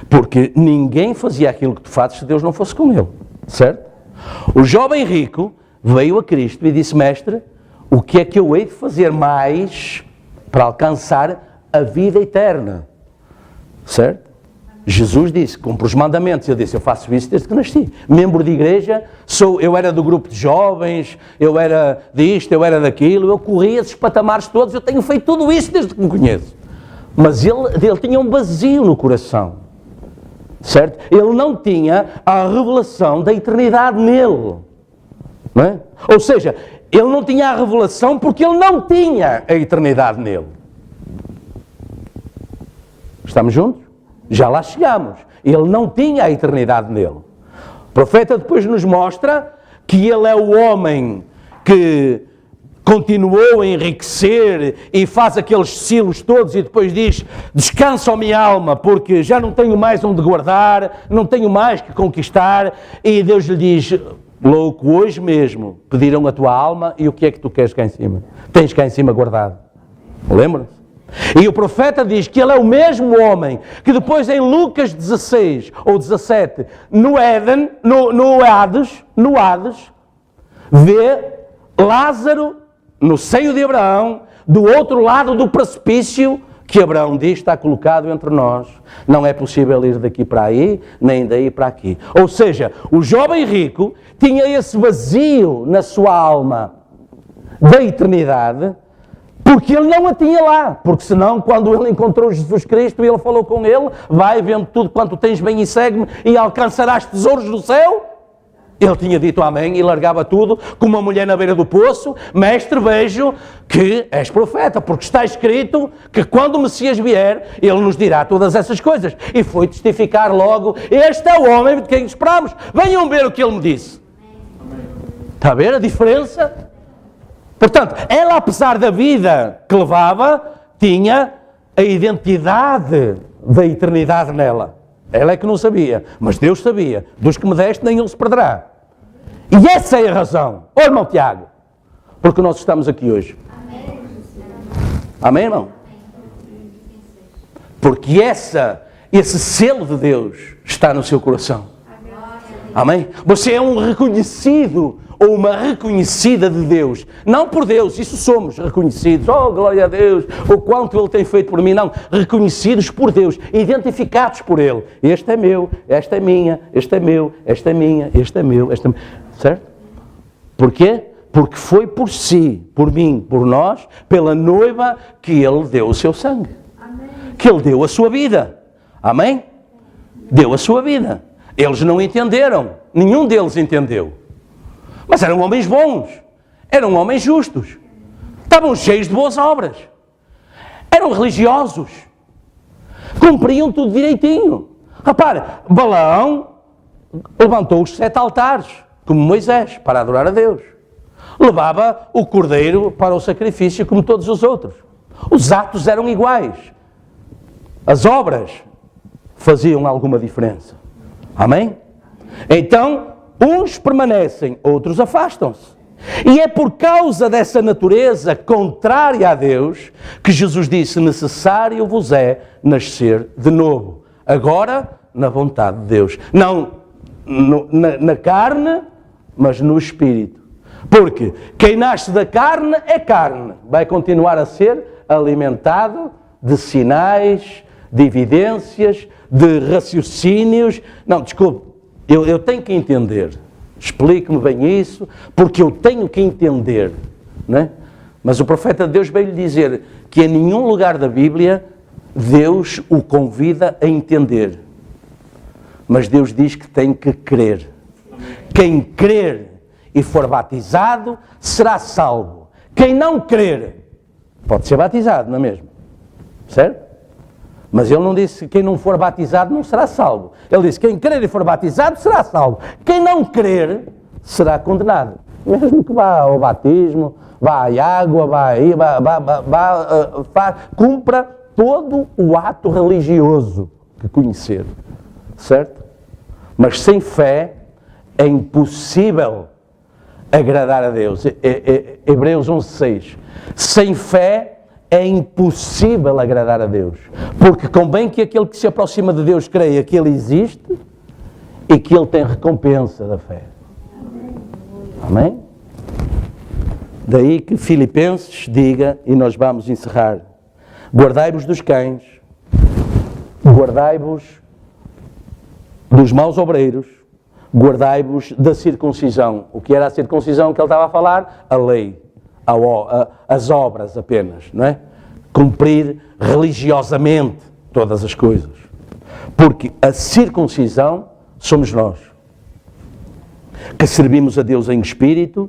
Porque ninguém fazia aquilo que tu fazes se Deus não fosse com ele. Certo? O jovem rico veio a Cristo e disse: mestre, o que é que eu hei de fazer mais para alcançar a vida eterna? Certo? Jesus disse: cumpre os mandamentos. Ele disse: eu faço isso desde que nasci. Membro de igreja, eu era do grupo de jovens, eu era disto, eu era daquilo, eu corria esses patamares todos, eu tenho feito tudo isso desde que me conheço. Mas ele tinha um vazio no coração. Certo? Ele não tinha a revelação da eternidade nele. Não é? Ou seja, ele não tinha a revelação porque ele não tinha a eternidade nele. Estamos juntos? Já lá chegamos. Ele não tinha a eternidade nele. O profeta depois nos mostra que ele é o homem que continuou a enriquecer e faz aqueles silos todos e depois diz: descansa, ó minha alma, porque já não tenho mais onde guardar, não tenho mais que conquistar. E Deus lhe diz: louco, hoje mesmo pediram a tua alma e o que é que tu queres cá em cima? Tens cá em cima guardado. Lembra-se? E o profeta diz que ele é o mesmo homem que depois em Lucas 16 ou 17, no Hades, vê Lázaro no seio de Abraão, do outro lado do precipício, que Abraão diz está colocado entre nós. Não é possível ir daqui para aí, nem daí para aqui. Ou seja, o jovem rico tinha esse vazio na sua alma da eternidade, porque ele não a tinha lá. Porque senão, quando ele encontrou Jesus Cristo e ele falou com ele: vai, vendo tudo quanto tens bem e segue-me e alcançarás tesouros do céu. Ele tinha dito amém e largava tudo, como uma mulher na beira do poço. Mestre, vejo que és profeta, porque está escrito que quando o Messias vier, ele nos dirá todas essas coisas. E foi testificar logo, este é o homem de quem esperamos. Venham ver o que ele me disse. Está a ver a diferença? Portanto, ela, apesar da vida que levava, tinha a identidade da eternidade nela. Ela é que não sabia, mas Deus sabia. Dos que me deste, nem ele se perderá. E essa é a razão. Ô irmão Tiago, porque nós estamos aqui hoje. Amém, irmão? Porque esse selo de Deus está no seu coração. Amém? Você é um reconhecido ou uma reconhecida de Deus. Não por Deus, isso somos reconhecidos. Oh, glória a Deus, o quanto Ele tem feito por mim. Não, reconhecidos por Deus, identificados por Ele. Este é meu, esta é minha, este é meu, esta é minha, este é meu, esta é minha. Certo? Porquê? Porque foi por si, por mim, por nós, pela noiva que Ele deu o seu sangue. Amém. Que Ele deu a sua vida. Amém? Deu a sua vida. Eles não entenderam. Nenhum deles entendeu. Mas eram homens bons. Eram homens justos. Estavam cheios de boas obras. Eram religiosos. Cumpriam tudo direitinho. Repare, Balaão levantou os 7 altares, como Moisés, para adorar a Deus. Levava o cordeiro para o sacrifício, como todos os outros. Os atos eram iguais. As obras faziam alguma diferença. Amém? Então, uns permanecem, outros afastam-se. E é por causa dessa natureza contrária a Deus que Jesus disse: necessário vos é nascer de novo. Agora, na vontade de Deus. Não na carne, mas no Espírito. Porque quem nasce da carne é carne. Vai continuar a ser alimentado de sinais, de evidências, de raciocínios. Não, desculpe, eu tenho que entender. Explique-me bem isso, porque eu tenho que entender. Não é? Mas o profeta de Deus veio-lhe dizer que em nenhum lugar da Bíblia Deus o convida a entender. Mas Deus diz que tem que crer. Quem crer e for batizado será salvo. Quem não crer pode ser batizado, não é mesmo? Certo? Mas ele não disse que quem não for batizado não será salvo. Ele disse que quem crer e for batizado será salvo. Quem não crer será condenado. Mesmo que vá ao batismo, vá à água, cumpra todo o ato religioso que conhecer. Certo? Mas sem fé é impossível agradar a Deus. Hebreus 11:6. Sem fé é impossível agradar a Deus. Porque convém que aquele que se aproxima de Deus creia que Ele existe e que Ele tem recompensa da fé. Amém? Daí que Filipenses diga, e nós vamos encerrar: guardai-vos dos cães, guardai-vos dos maus obreiros, guardai-vos da circuncisão. O que era a circuncisão que ele estava a falar? A lei. As obras apenas, não é? Cumprir religiosamente todas as coisas. Porque a circuncisão somos nós, que servimos a Deus em espírito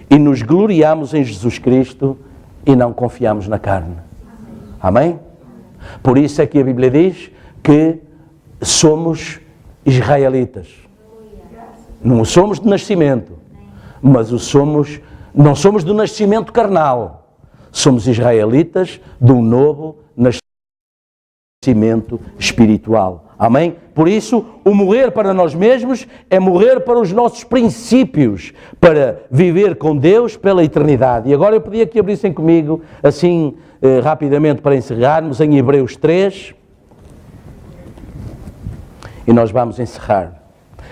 e nos gloriamos em Jesus Cristo e não confiamos na carne. Amém? Por isso é que a Bíblia diz que somos israelitas. Não somos de nascimento, mas não somos do nascimento carnal. Somos israelitas de um novo nascimento espiritual. Amém? Por isso, o morrer para nós mesmos é morrer para os nossos princípios, para viver com Deus pela eternidade. E agora eu pedia que abrissem comigo, assim, rapidamente para encerrarmos, em Hebreus 3. E nós vamos encerrar.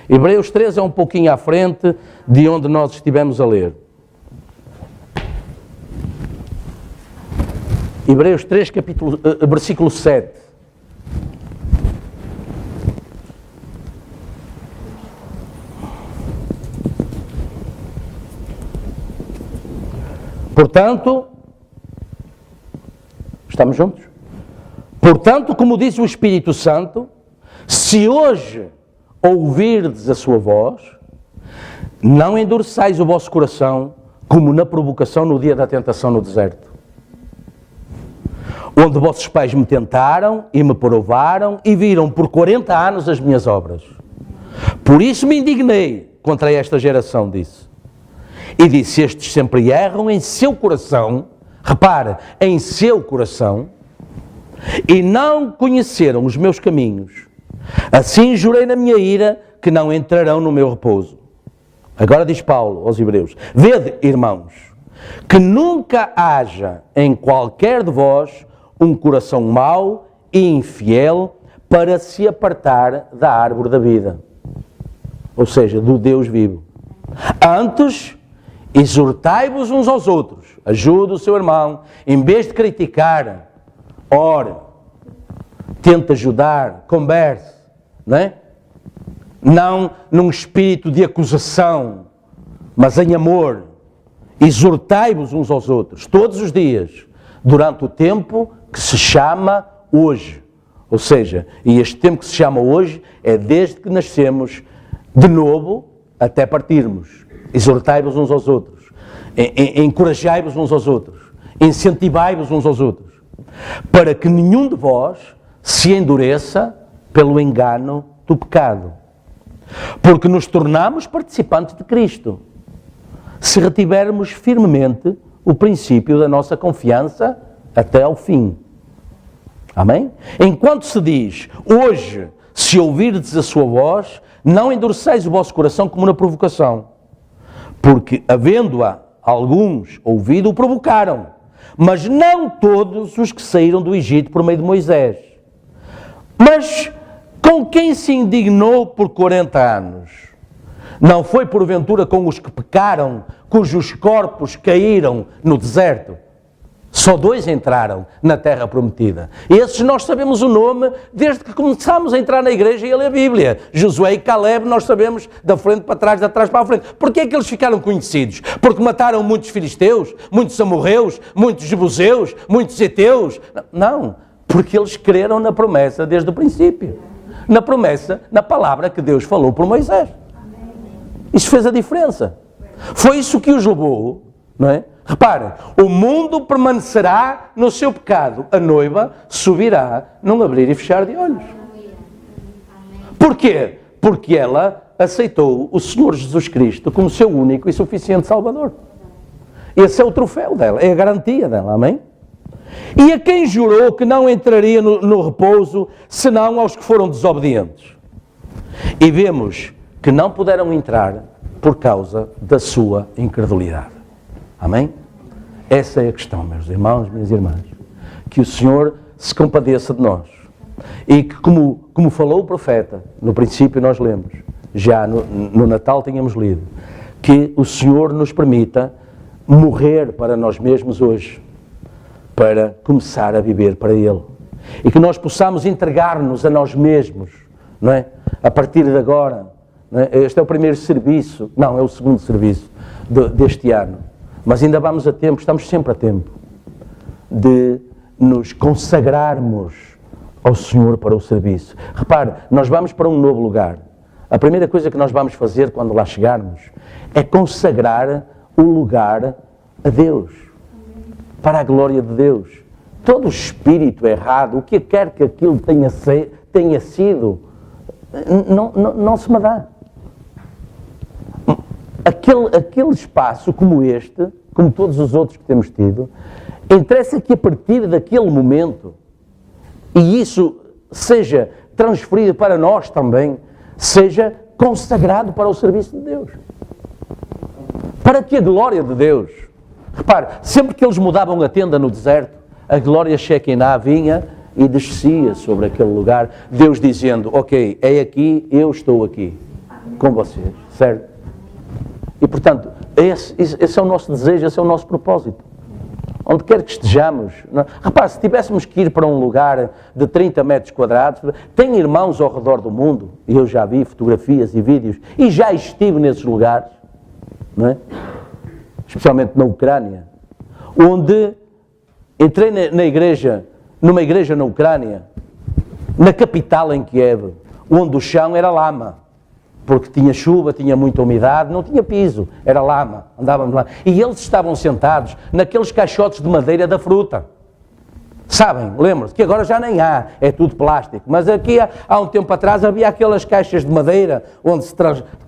Hebreus 3 é um pouquinho à frente de onde nós estivemos a ler. Hebreus 3, versículo 7. Portanto, estamos juntos? Portanto, como diz o Espírito Santo, se hoje ouvirdes a sua voz, não endureçais o vosso coração como na provocação no dia da tentação no deserto, onde vossos pais me tentaram e me provaram e viram por 40 anos as minhas obras. Por isso me indignei contra esta geração, disse. E disse, estes sempre erram em seu coração, repare, em seu coração, e não conheceram os meus caminhos. Assim jurei na minha ira que não entrarão no meu repouso. Agora diz Paulo aos Hebreus, vede, irmãos, que nunca haja em qualquer de vós um coração mau e infiel para se apartar da árvore da vida, ou seja, do Deus vivo. Antes, exortai-vos uns aos outros, ajude o seu irmão, em vez de criticar, ore, tente ajudar, converse, não é? Não num espírito de acusação, mas em amor. Exortai-vos uns aos outros, todos os dias, durante o tempo que se chama hoje. Ou seja, e este tempo que se chama hoje é desde que nascemos de novo até partirmos. Exortai-vos uns aos outros, encorajai-vos uns aos outros, incentivai-vos uns aos outros, para que nenhum de vós se endureça pelo engano do pecado. Porque nos tornamos participantes de Cristo, se retivermos firmemente o princípio da nossa confiança até ao fim. Amém? Enquanto se diz, hoje, se ouvirdes a sua voz, não endureceis o vosso coração como na provocação, porque, havendo-a alguns ouvido, o provocaram, mas não todos os que saíram do Egito por meio de Moisés. Mas com quem se indignou por 40 anos? Não foi porventura com os que pecaram, cujos corpos caíram no deserto? Só 2 entraram na terra prometida. Esses nós sabemos o nome desde que começámos a entrar na igreja e a ler a Bíblia. Josué e Caleb nós sabemos da frente para trás, de trás para a frente. Porquê é que eles ficaram conhecidos? Porque mataram muitos filisteus, muitos amorreus, muitos jebuseus, muitos heteus? Não, porque eles creram na promessa desde o princípio. Na promessa, na palavra que Deus falou por Moisés. Isso fez a diferença. Foi isso que os levou, não é? Repara, o mundo permanecerá no seu pecado, a noiva subirá num abrir e fechar de olhos. Porquê? Porque ela aceitou o Senhor Jesus Cristo como seu único e suficiente Salvador. Esse é o troféu dela, é a garantia dela, amém? E a quem jurou que não entraria no repouso, senão aos que foram desobedientes? E vemos que não puderam entrar por causa da sua incredulidade. Amém? Essa é a questão, meus irmãos, minhas irmãs. Que o Senhor se compadeça de nós. E que, como falou o profeta, no princípio nós lemos, já no Natal tínhamos lido, que o Senhor nos permita morrer para nós mesmos hoje, para começar a viver para Ele. E que nós possamos entregar-nos a nós mesmos, não é? A partir de agora. Não é? Este é o primeiro serviço, não, é o segundo serviço deste ano. Mas ainda vamos a tempo, estamos sempre a tempo, de nos consagrarmos ao Senhor para o serviço. Repare, nós vamos para um novo lugar. A primeira coisa que nós vamos fazer quando lá chegarmos é consagrar o lugar a Deus, para a glória de Deus. Todo o espírito errado, o que quer que aquilo tenha sido, não se me dá. Aquele espaço como este, como todos os outros que temos tido, interessa que a partir daquele momento, e isso seja transferido para nós também, seja consagrado para o serviço de Deus. Para que a glória de Deus, repare, sempre que eles mudavam a tenda no deserto, a glória Shekinah vinha e descia sobre aquele lugar, Deus dizendo, ok, é aqui, eu estou aqui, com vocês, certo? E, portanto, esse é o nosso desejo, esse é o nosso propósito. Onde quer que estejamos. Não? Repare, se tivéssemos que ir para um lugar de 30 metros quadrados, tem irmãos ao redor do mundo, e eu já vi fotografias e vídeos, e já estive nesses lugares, não é? Especialmente na Ucrânia, onde entrei numa igreja na Ucrânia, na capital em Kiev, onde o chão era lama. porque tinha chuva, tinha muita umidade, não tinha piso, era lama, andávamos lá. E eles estavam sentados naqueles caixotes de madeira da fruta. Sabem, lembram-se que agora já nem há, é tudo plástico, mas aqui há um tempo atrás havia aquelas caixas de madeira onde se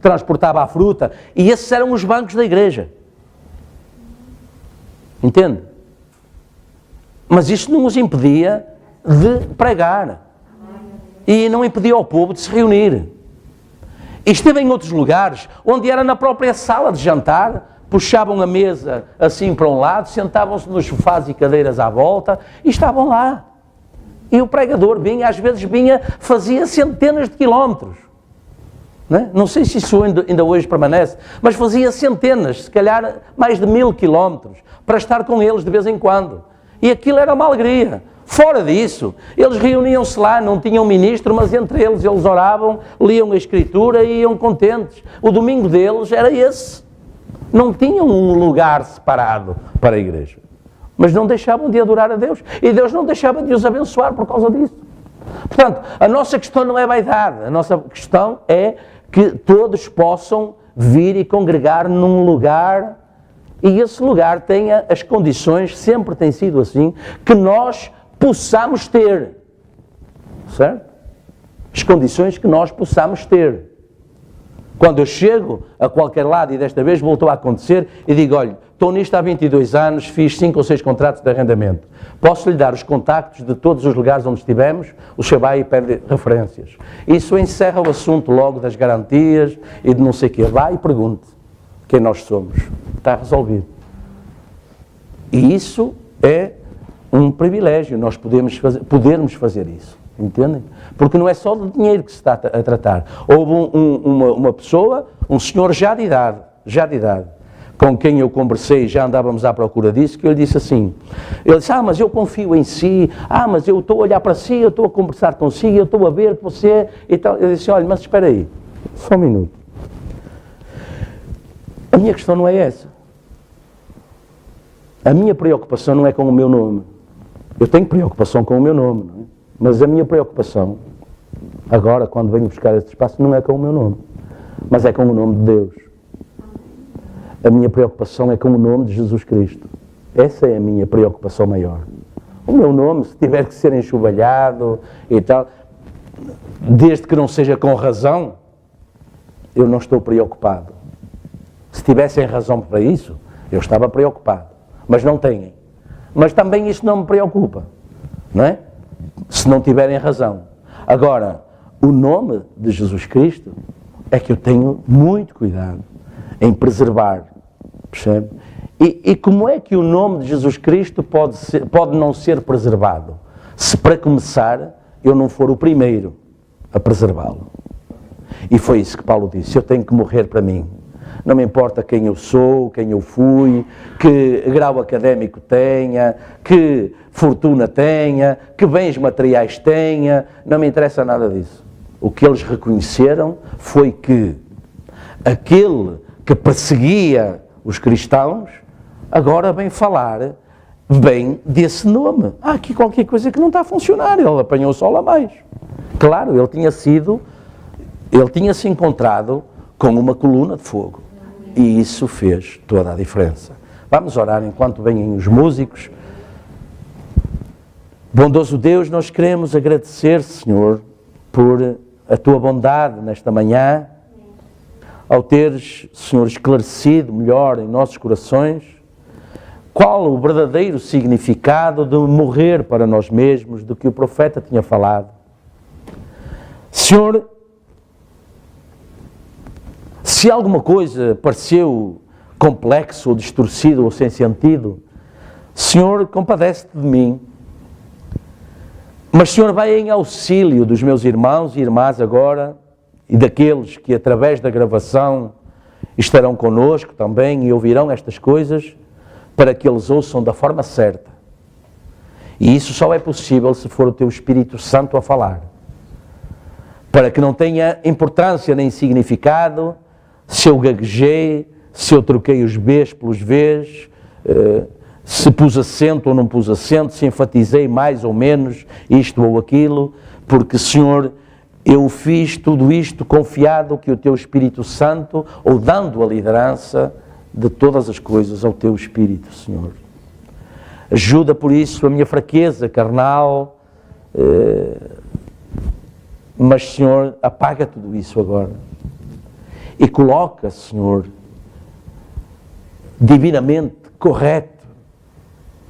transportava a fruta, e esses eram os bancos da igreja. Entende? Mas isto não os impedia de pregar, e não impedia ao povo de se reunir. E esteve em outros lugares, onde era na própria sala de jantar, puxavam a mesa assim para um lado, sentavam-se nos sofás e cadeiras à volta e estavam lá. E o pregador vinha, às vezes vinha, fazia centenas de quilómetros. Não sei se isso ainda hoje permanece, mas fazia centenas, se calhar mais de 1000 quilómetros, para estar com eles de vez em quando. E aquilo era uma alegria. Fora disso, eles reuniam-se lá, não tinham ministro, mas entre eles oravam, liam a Escritura e iam contentes. O domingo deles era esse. Não tinham um lugar separado para a igreja, mas não deixavam de adorar a Deus, e Deus não deixava de os abençoar por causa disso. Portanto, a nossa questão não é vaidade, a nossa questão é que todos possam vir e congregar num lugar, e esse lugar tenha as condições, sempre tem sido assim, que nós possamos ter, certo? As condições que nós possamos ter. Quando eu chego a qualquer lado, e desta vez voltou a acontecer, e digo, olha, estou nisto há 22 anos, fiz 5 ou 6 contratos de arrendamento. Posso lhe dar os contactos de todos os lugares onde estivemos? O senhor vai e pede referências. Isso encerra o assunto logo das garantias e de não sei o quê. Vai e pergunte quem nós somos. Está resolvido. E isso é um privilégio, nós podermos fazer isso. Entendem? Porque não é só de dinheiro que se está a tratar. Houve uma pessoa, um senhor já de idade, com quem eu conversei, já andávamos à procura disso, que ele disse assim, ele disse, mas eu confio em si, mas eu estou a olhar para si, eu estou a conversar consigo, eu estou a ver que você, e tal. Eu disse, olha, mas espera aí, só um minuto. A minha questão não é essa. A minha preocupação não é com o meu nome. Eu tenho preocupação com o meu nome, não é? Mas a minha preocupação, agora, quando venho buscar este espaço, não é com o meu nome, mas é com o nome de Deus. A minha preocupação é com o nome de Jesus Cristo. Essa é a minha preocupação maior. O meu nome, se tiver que ser enxovalhado e tal, desde que não seja com razão, eu não estou preocupado. Se tivessem razão para isso, eu estava preocupado. Mas não têm. Mas também isso não me preocupa, não é? Se não tiverem razão. Agora, o nome de Jesus Cristo é que eu tenho muito cuidado em preservar, percebe? E como é que o nome de Jesus Cristo pode não ser preservado? Se para começar eu não for o primeiro a preservá-lo. E foi isso que Paulo disse, eu tenho que morrer para mim. Não me importa quem eu sou, quem eu fui, que grau académico tenha, que fortuna tenha, que bens materiais tenha, não me interessa nada disso. O que eles reconheceram foi que aquele que perseguia os cristãos, agora vem falar bem desse nome. Há aqui qualquer coisa que não está a funcionar, ele apanhou o sol a mais. Claro, ele tinha se encontrado com uma coluna de fogo. E isso fez toda a diferença. Vamos orar enquanto vêm os músicos. Bondoso Deus, nós queremos agradecer, Senhor, por a Tua bondade nesta manhã, ao teres, Senhor, esclarecido melhor em nossos corações qual o verdadeiro significado de morrer para nós mesmos, do que o profeta tinha falado. Senhor, se alguma coisa pareceu complexo, ou distorcido, ou sem sentido, Senhor, compadece-te de mim. Mas, Senhor, vai em auxílio dos meus irmãos e irmãs agora, e daqueles que, através da gravação, estarão connosco também e ouvirão estas coisas, para que eles ouçam da forma certa. E isso só é possível se for o Teu Espírito Santo a falar. Para que não tenha importância nem significado se eu gaguejei, se eu troquei os Bs pelos Vs, se pus acento ou não pus acento, se enfatizei mais ou menos isto ou aquilo, porque, Senhor, Eu fiz tudo isto confiado que o Teu Espírito Santo, ou dando a liderança de todas as coisas ao Teu Espírito, Senhor. Ajuda, por isso, a minha fraqueza carnal, mas, Senhor, apaga tudo isso agora. E coloca, Senhor, divinamente correto,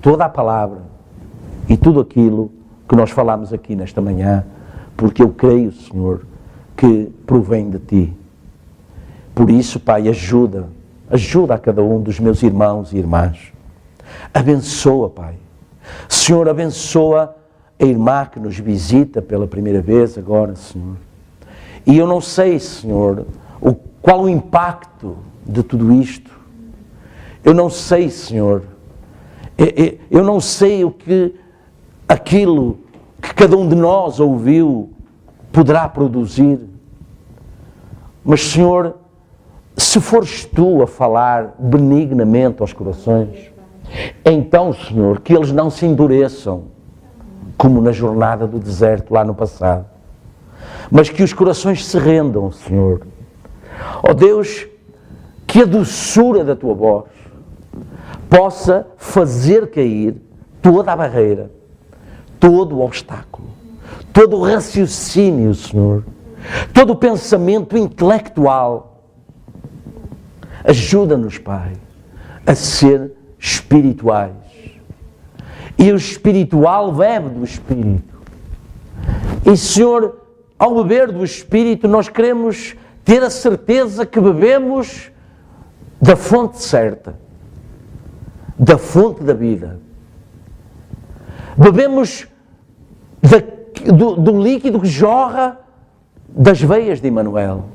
toda a palavra e tudo aquilo que nós falamos aqui nesta manhã, porque eu creio, Senhor, que provém de Ti. Por isso, Pai, ajuda a cada um dos meus irmãos e irmãs. Abençoa, Pai. Senhor, abençoa a irmã que nos visita pela primeira vez agora, Senhor. E eu não sei, Senhor, qual o impacto de tudo isto. Eu não sei, Senhor. Eu não sei aquilo que cada um de nós ouviu poderá produzir. Mas, Senhor, se fores Tu a falar benignamente aos corações, então, Senhor, que eles não se endureçam, como na jornada do deserto lá no passado, mas que os corações se rendam, Senhor. Ó Deus, que a doçura da Tua voz possa fazer cair toda a barreira, todo o obstáculo, todo o raciocínio, Senhor, todo o pensamento intelectual. Ajuda-nos, Pai, a ser espirituais. E o espiritual bebe do Espírito. E, Senhor, ao beber do Espírito, nós queremos ter a certeza que bebemos da fonte certa, da fonte da vida. Bebemos do líquido que jorra das veias de Emmanuel.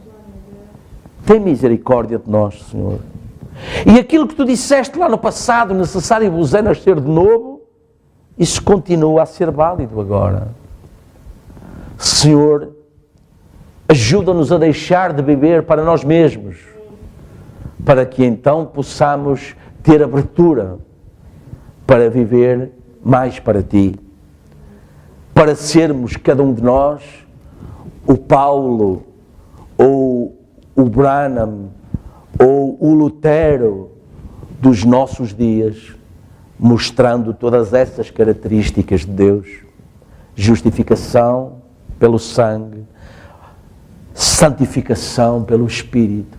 Tem misericórdia de nós, Senhor. E aquilo que Tu disseste lá no passado, necessário vos é nascer de novo, isso continua a ser válido agora. Senhor, ajuda-nos a deixar de viver para nós mesmos, para que então possamos ter abertura para viver mais para Ti, para sermos cada um de nós o Paulo, ou o Branham, ou o Lutero dos nossos dias, mostrando todas essas características de Deus: justificação pelo sangue, santificação pelo Espírito,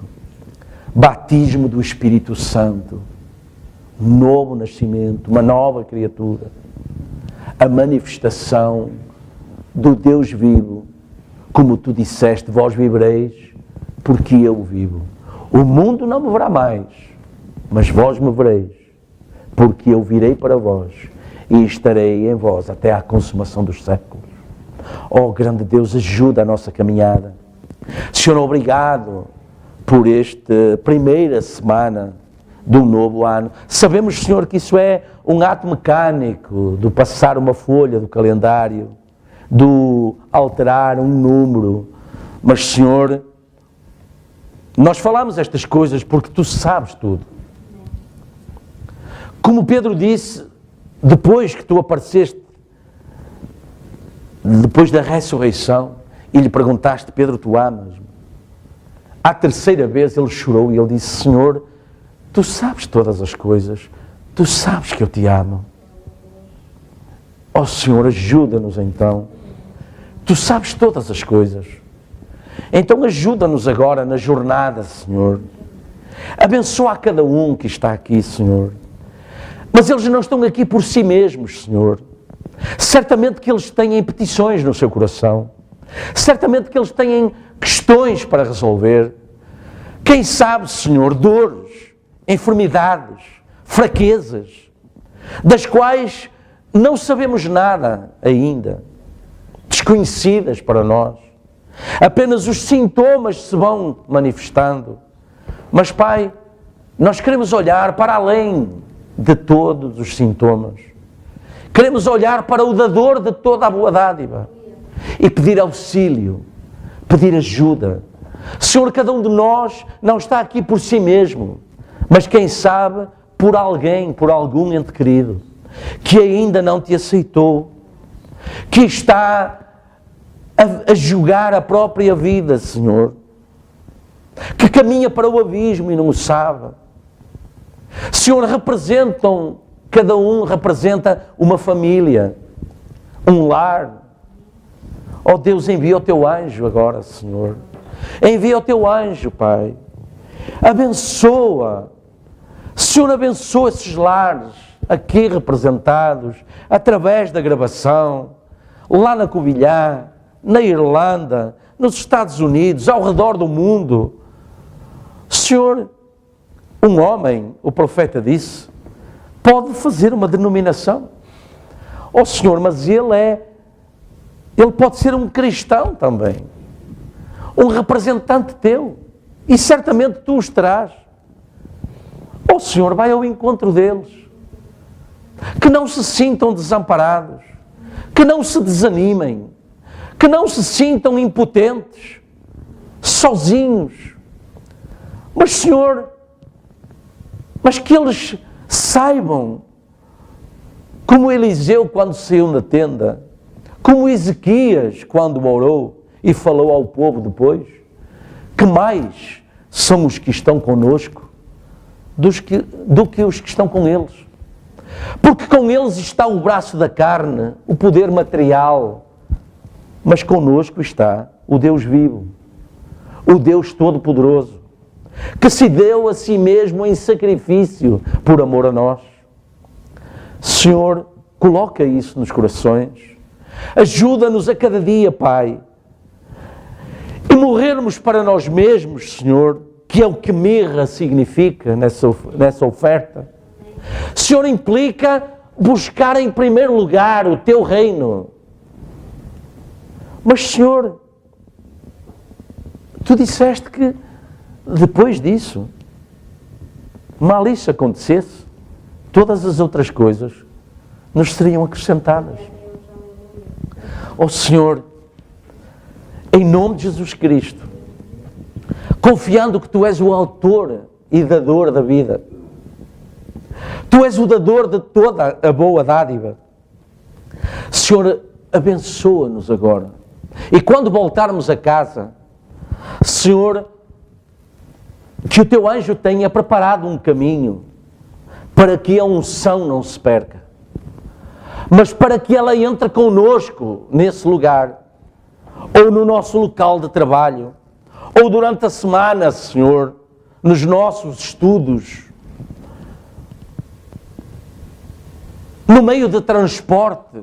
batismo do Espírito Santo, novo nascimento, uma nova criatura, a manifestação do Deus vivo, como Tu disseste: vós vivereis porque eu vivo. O mundo não me verá mais, mas vós me vereis, porque eu virei para vós e estarei em vós até à consumação dos séculos. Ó grande Deus, ajuda a nossa caminhada. Senhor, obrigado por esta primeira semana do novo ano. Sabemos, Senhor, que isso é um ato mecânico, do passar uma folha do calendário, do alterar um número, mas, Senhor, nós falamos estas coisas porque Tu sabes tudo. Como Pedro disse, depois que Tu apareceste, depois da ressurreição, e lhe perguntaste: Pedro, tu amas-me? À terceira vez ele chorou e ele disse: Senhor, Tu sabes todas as coisas, Tu sabes que eu Te amo. Ó Senhor, ajuda-nos então. Tu sabes todas as coisas. Então ajuda-nos agora na jornada, Senhor. Abençoa a cada um que está aqui, Senhor. Mas eles não estão aqui por si mesmos, Senhor. Certamente que eles têm petições no seu coração. Certamente que eles têm questões para resolver. Quem sabe, Senhor, dores, enfermidades, fraquezas, das quais não sabemos nada ainda, desconhecidas para nós. Apenas os sintomas se vão manifestando. Mas, Pai, nós queremos olhar para além de todos os sintomas. Queremos olhar para o dador de toda a boa dádiva e pedir auxílio, pedir ajuda. Senhor, cada um de nós não está aqui por si mesmo, mas quem sabe por alguém, por algum ente querido, que ainda não Te aceitou, que está a jogar a própria vida, Senhor, que caminha para o abismo e não o sabe. Senhor, cada um representa uma família, um lar. Ó Deus, envia o teu anjo agora, Senhor. Envia o teu anjo, Pai. Abençoa. Senhor, abençoa esses lares aqui representados, através da gravação, lá na Covilhã, na Irlanda, nos Estados Unidos, ao redor do mundo. Senhor, um homem, o profeta disse, pode fazer uma denominação. Oh Senhor, mas ele pode ser um cristão também, um representante teu, e certamente tu os terás. Oh Senhor, vai ao encontro deles, que não se sintam desamparados, que não se desanimem, que não se sintam impotentes, sozinhos. Mas Senhor, mas que eles saibam, como Eliseu quando saiu da tenda, como Ezequias quando orou e falou ao povo depois, que mais são os que estão conosco do que os que estão com eles. Porque com eles está o braço da carne, o poder material, mas conosco está o Deus vivo, o Deus Todo-Poderoso, que se deu a si mesmo em sacrifício por amor a nós. Senhor, coloca isso nos corações, ajuda-nos a cada dia, Pai, e morrermos para nós mesmos, Senhor, que é o que mirra significa nessa oferta. Senhor, implica buscar em primeiro lugar o teu reino. Mas, Senhor, tu disseste que depois disso, mal isso acontecesse, todas as outras coisas nos seriam acrescentadas. Ó Senhor, em nome de Jesus Cristo, confiando que tu és o autor e dador da vida, tu és o dador de toda a boa dádiva. Senhor, abençoa-nos agora. E quando voltarmos a casa, Senhor, que o teu anjo tenha preparado um caminho para que a unção não se perca, mas para que ela entre connosco nesse lugar, ou no nosso local de trabalho, ou durante a semana, Senhor, nos nossos estudos, no meio de transporte.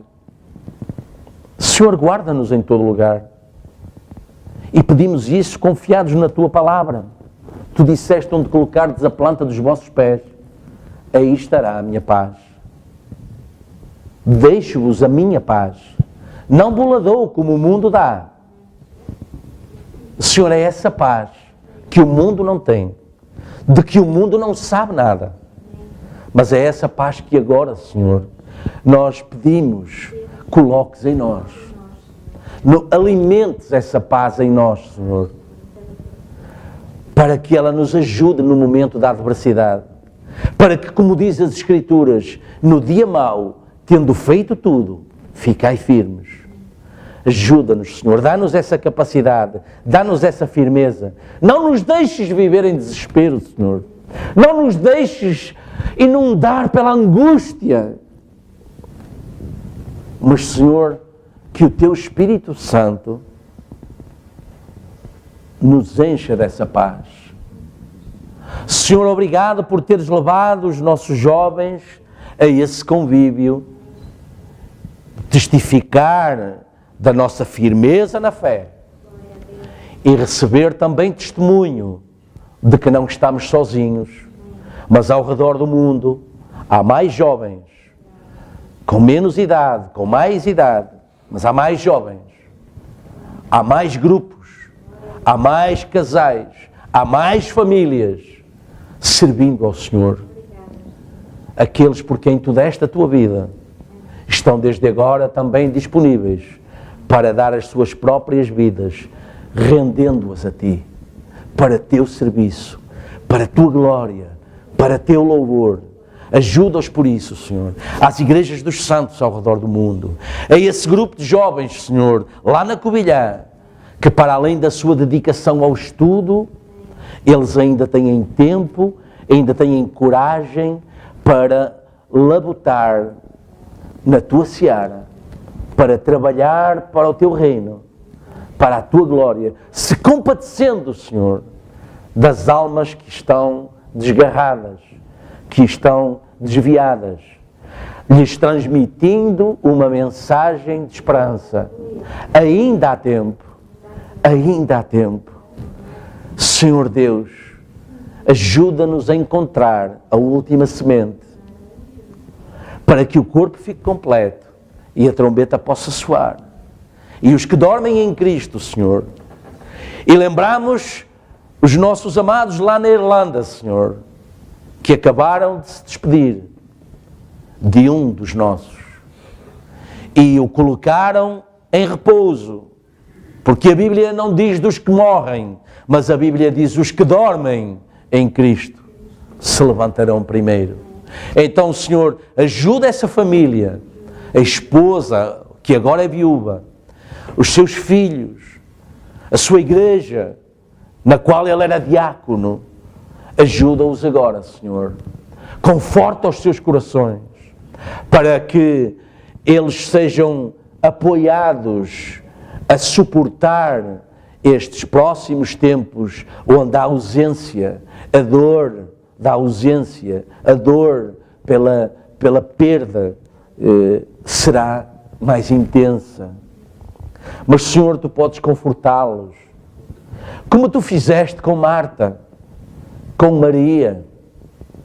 Senhor, guarda-nos em todo lugar. E pedimos isso confiados na tua palavra. Tu disseste: onde colocardes a planta dos vossos pés, aí estará a minha paz. Deixo-vos a minha paz, não vos dou como o mundo dá. Senhor, é essa paz que o mundo não tem, de que o mundo não sabe nada. Mas é essa paz que agora, Senhor, nós pedimos, coloques em nós. Alimentes essa paz em nós, Senhor, para que ela nos ajude no momento da adversidade. Para que, como diz as Escrituras, no dia mau, tendo feito tudo, ficai firmes. Ajuda-nos, Senhor, dá-nos essa capacidade, dá-nos essa firmeza. Não nos deixes viver em desespero, Senhor. Não nos deixes inundar pela angústia. Mas, Senhor, que o teu Espírito Santo nos encha dessa paz. Senhor, obrigado por teres levado os nossos jovens a esse convívio, testificar da nossa firmeza na fé e receber também testemunho de que não estamos sozinhos, mas ao redor do mundo há mais jovens, com menos idade, com mais idade, mas há mais jovens, há mais grupos, há mais casais, há mais famílias servindo ao Senhor. Aqueles por quem tu deste a tua vida estão desde agora também disponíveis para dar as suas próprias vidas, rendendo-as a ti, para teu serviço, para a tua glória, para teu louvor, Ajuda-os por isso, Senhor, às igrejas dos santos ao redor do mundo, a esse grupo de jovens, Senhor, lá na Covilhã, que para além da sua dedicação ao estudo, eles ainda têm tempo, ainda têm coragem para labutar na tua seara, para trabalhar para o teu reino, para a tua glória, se compadecendo, Senhor, das almas que estão desgarradas, que estão desviadas, lhes transmitindo uma mensagem de esperança. Ainda há tempo, ainda há tempo. Senhor Deus, ajuda-nos a encontrar a última semente, para que o corpo fique completo e a trombeta possa soar. E os que dormem em Cristo, Senhor, e lembramos os nossos amados lá na Irlanda, Senhor, que acabaram de se despedir de um dos nossos e o colocaram em repouso, porque a Bíblia não diz dos que morrem, mas a Bíblia diz os que dormem em Cristo se levantarão primeiro. Então, Senhor, ajuda essa família, a esposa que agora é viúva, os seus filhos, a sua igreja, na qual ele era diácono. Ajuda-os agora, Senhor. Conforta os seus corações, para que eles sejam apoiados a suportar estes próximos tempos, onde a ausência, a dor da ausência, a dor pela perda, será mais intensa. Mas, Senhor, tu podes confortá-los, como tu fizeste com Marta, com Maria.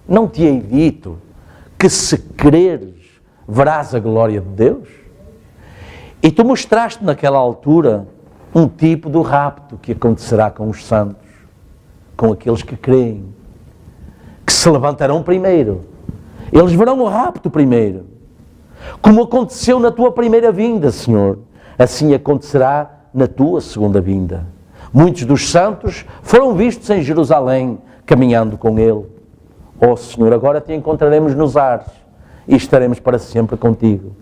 Não te hei dito que se creres verás a glória de Deus? E tu mostraste naquela altura um tipo do rapto que acontecerá com os santos, com aqueles que creem, que se levantarão primeiro. Eles verão o rapto primeiro. Como aconteceu na tua primeira vinda, Senhor, assim acontecerá na tua segunda vinda. Muitos dos santos foram vistos em Jerusalém, caminhando com Ele. Ó Senhor, agora te encontraremos nos ares e estaremos para sempre contigo.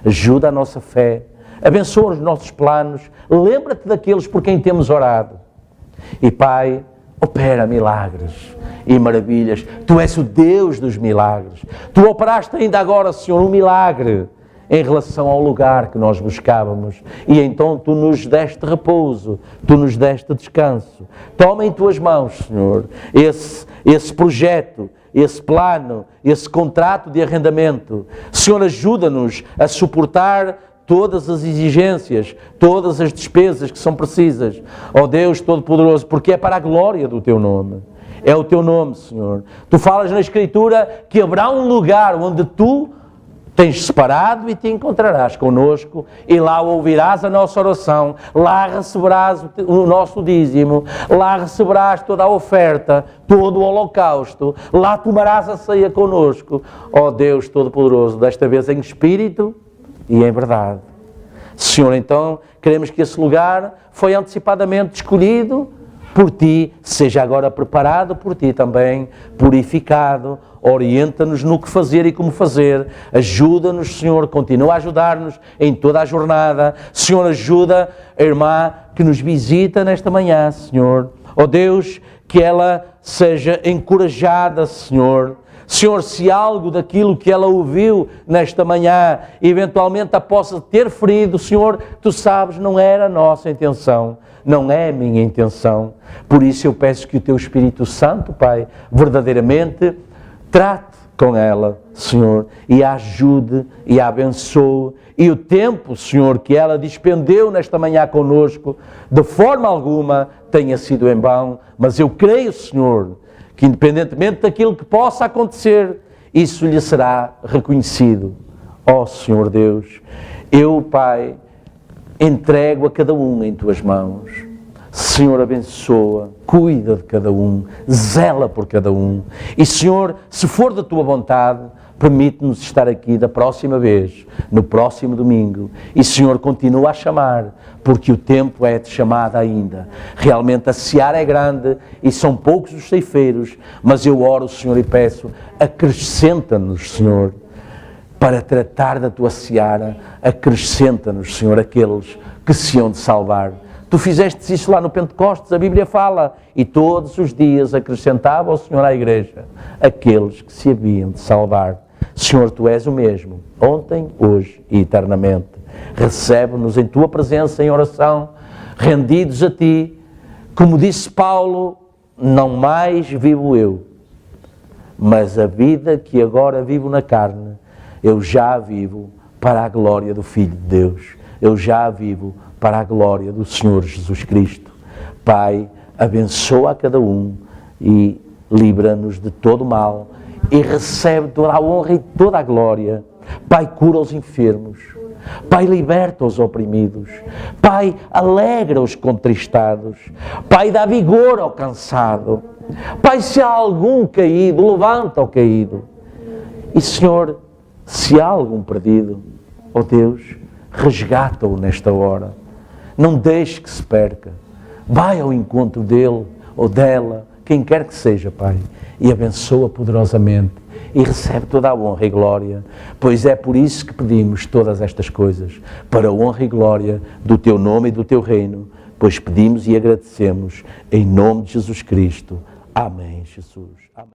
Ajuda a nossa fé, abençoa os nossos planos, lembra-te daqueles por quem temos orado. E Pai, opera milagres e maravilhas. Tu és o Deus dos milagres. Tu operaste ainda agora, Senhor, um milagre em relação ao lugar que nós buscávamos. E então tu nos deste repouso, tu nos deste descanso. Toma em tuas mãos, Senhor, esse projeto, esse plano, esse contrato de arrendamento. Senhor, ajuda-nos a suportar todas as exigências, todas as despesas que são precisas. Ó Deus Todo-Poderoso, porque é para a glória do Teu nome. É o Teu nome, Senhor. Tu falas na Escritura que haverá um lugar onde Tu tens separado e te encontrarás connosco, e lá ouvirás a nossa oração, lá receberás o nosso dízimo, lá receberás toda a oferta, todo o holocausto, lá tomarás a ceia connosco. Ó Deus Todo-Poderoso, desta vez em espírito e em verdade. Senhor, então, queremos que esse lugar foi antecipadamente escolhido por Ti, seja agora preparado por Ti também, purificado. Orienta-nos no que fazer e como fazer. Ajuda-nos, Senhor, continua a ajudar-nos em toda a jornada. Senhor, ajuda a irmã que nos visita nesta manhã, Senhor. Ó Deus, que ela seja encorajada, Senhor. Senhor, se algo daquilo que ela ouviu nesta manhã, eventualmente a possa ter ferido, Senhor, Tu sabes, não era a nossa intenção, não é a minha intenção. Por isso eu peço que o Teu Espírito Santo, Pai, verdadeiramente trate com ela, Senhor, e a ajude e a abençoe. E o tempo, Senhor, que ela despendeu nesta manhã conosco, de forma alguma tenha sido em vão, mas eu creio, Senhor, que independentemente daquilo que possa acontecer, isso lhe será reconhecido. Ó Senhor Deus, eu, Pai, entrego a cada um em Tuas mãos. Senhor, abençoa, cuida de cada um, zela por cada um. E Senhor, se for da Tua vontade, permite-nos estar aqui da próxima vez, no próximo domingo. E, Senhor, continua a chamar, porque o tempo é de chamada ainda. Realmente a seara é grande e são poucos os ceifeiros, mas eu oro, Senhor, e peço, acrescenta-nos, Senhor, para tratar da tua seara, acrescenta-nos, Senhor, aqueles que se hão de salvar. Tu fizeste isso lá no Pentecostes, a Bíblia fala, e todos os dias acrescentava o Senhor à igreja aqueles que se haviam de salvar. Senhor, tu és o mesmo, ontem, hoje e eternamente. Recebe-nos em tua presença em oração, rendidos a ti. Como disse Paulo, não mais vivo eu, mas a vida que agora vivo na carne, eu já a vivo para a glória do Filho de Deus. Eu já a vivo para a glória do Senhor Jesus Cristo. Pai, abençoa a cada um e livra-nos de todo mal e recebe toda a honra e toda a glória. Pai, cura os enfermos. Pai, liberta os oprimidos. Pai, alegra os contristados. Pai, dá vigor ao cansado. Pai, se há algum caído, levanta o caído. E, Senhor, se há algum perdido, ó Deus, resgata-o nesta hora. Não deixe que se perca. Vai ao encontro dele ou dela, quem quer que seja, Pai, e abençoa poderosamente e recebe toda a honra e glória, pois é por isso que pedimos todas estas coisas, para a honra e glória do Teu nome e do Teu reino, pois pedimos e agradecemos em nome de Jesus Cristo. Amém, Jesus. Amém.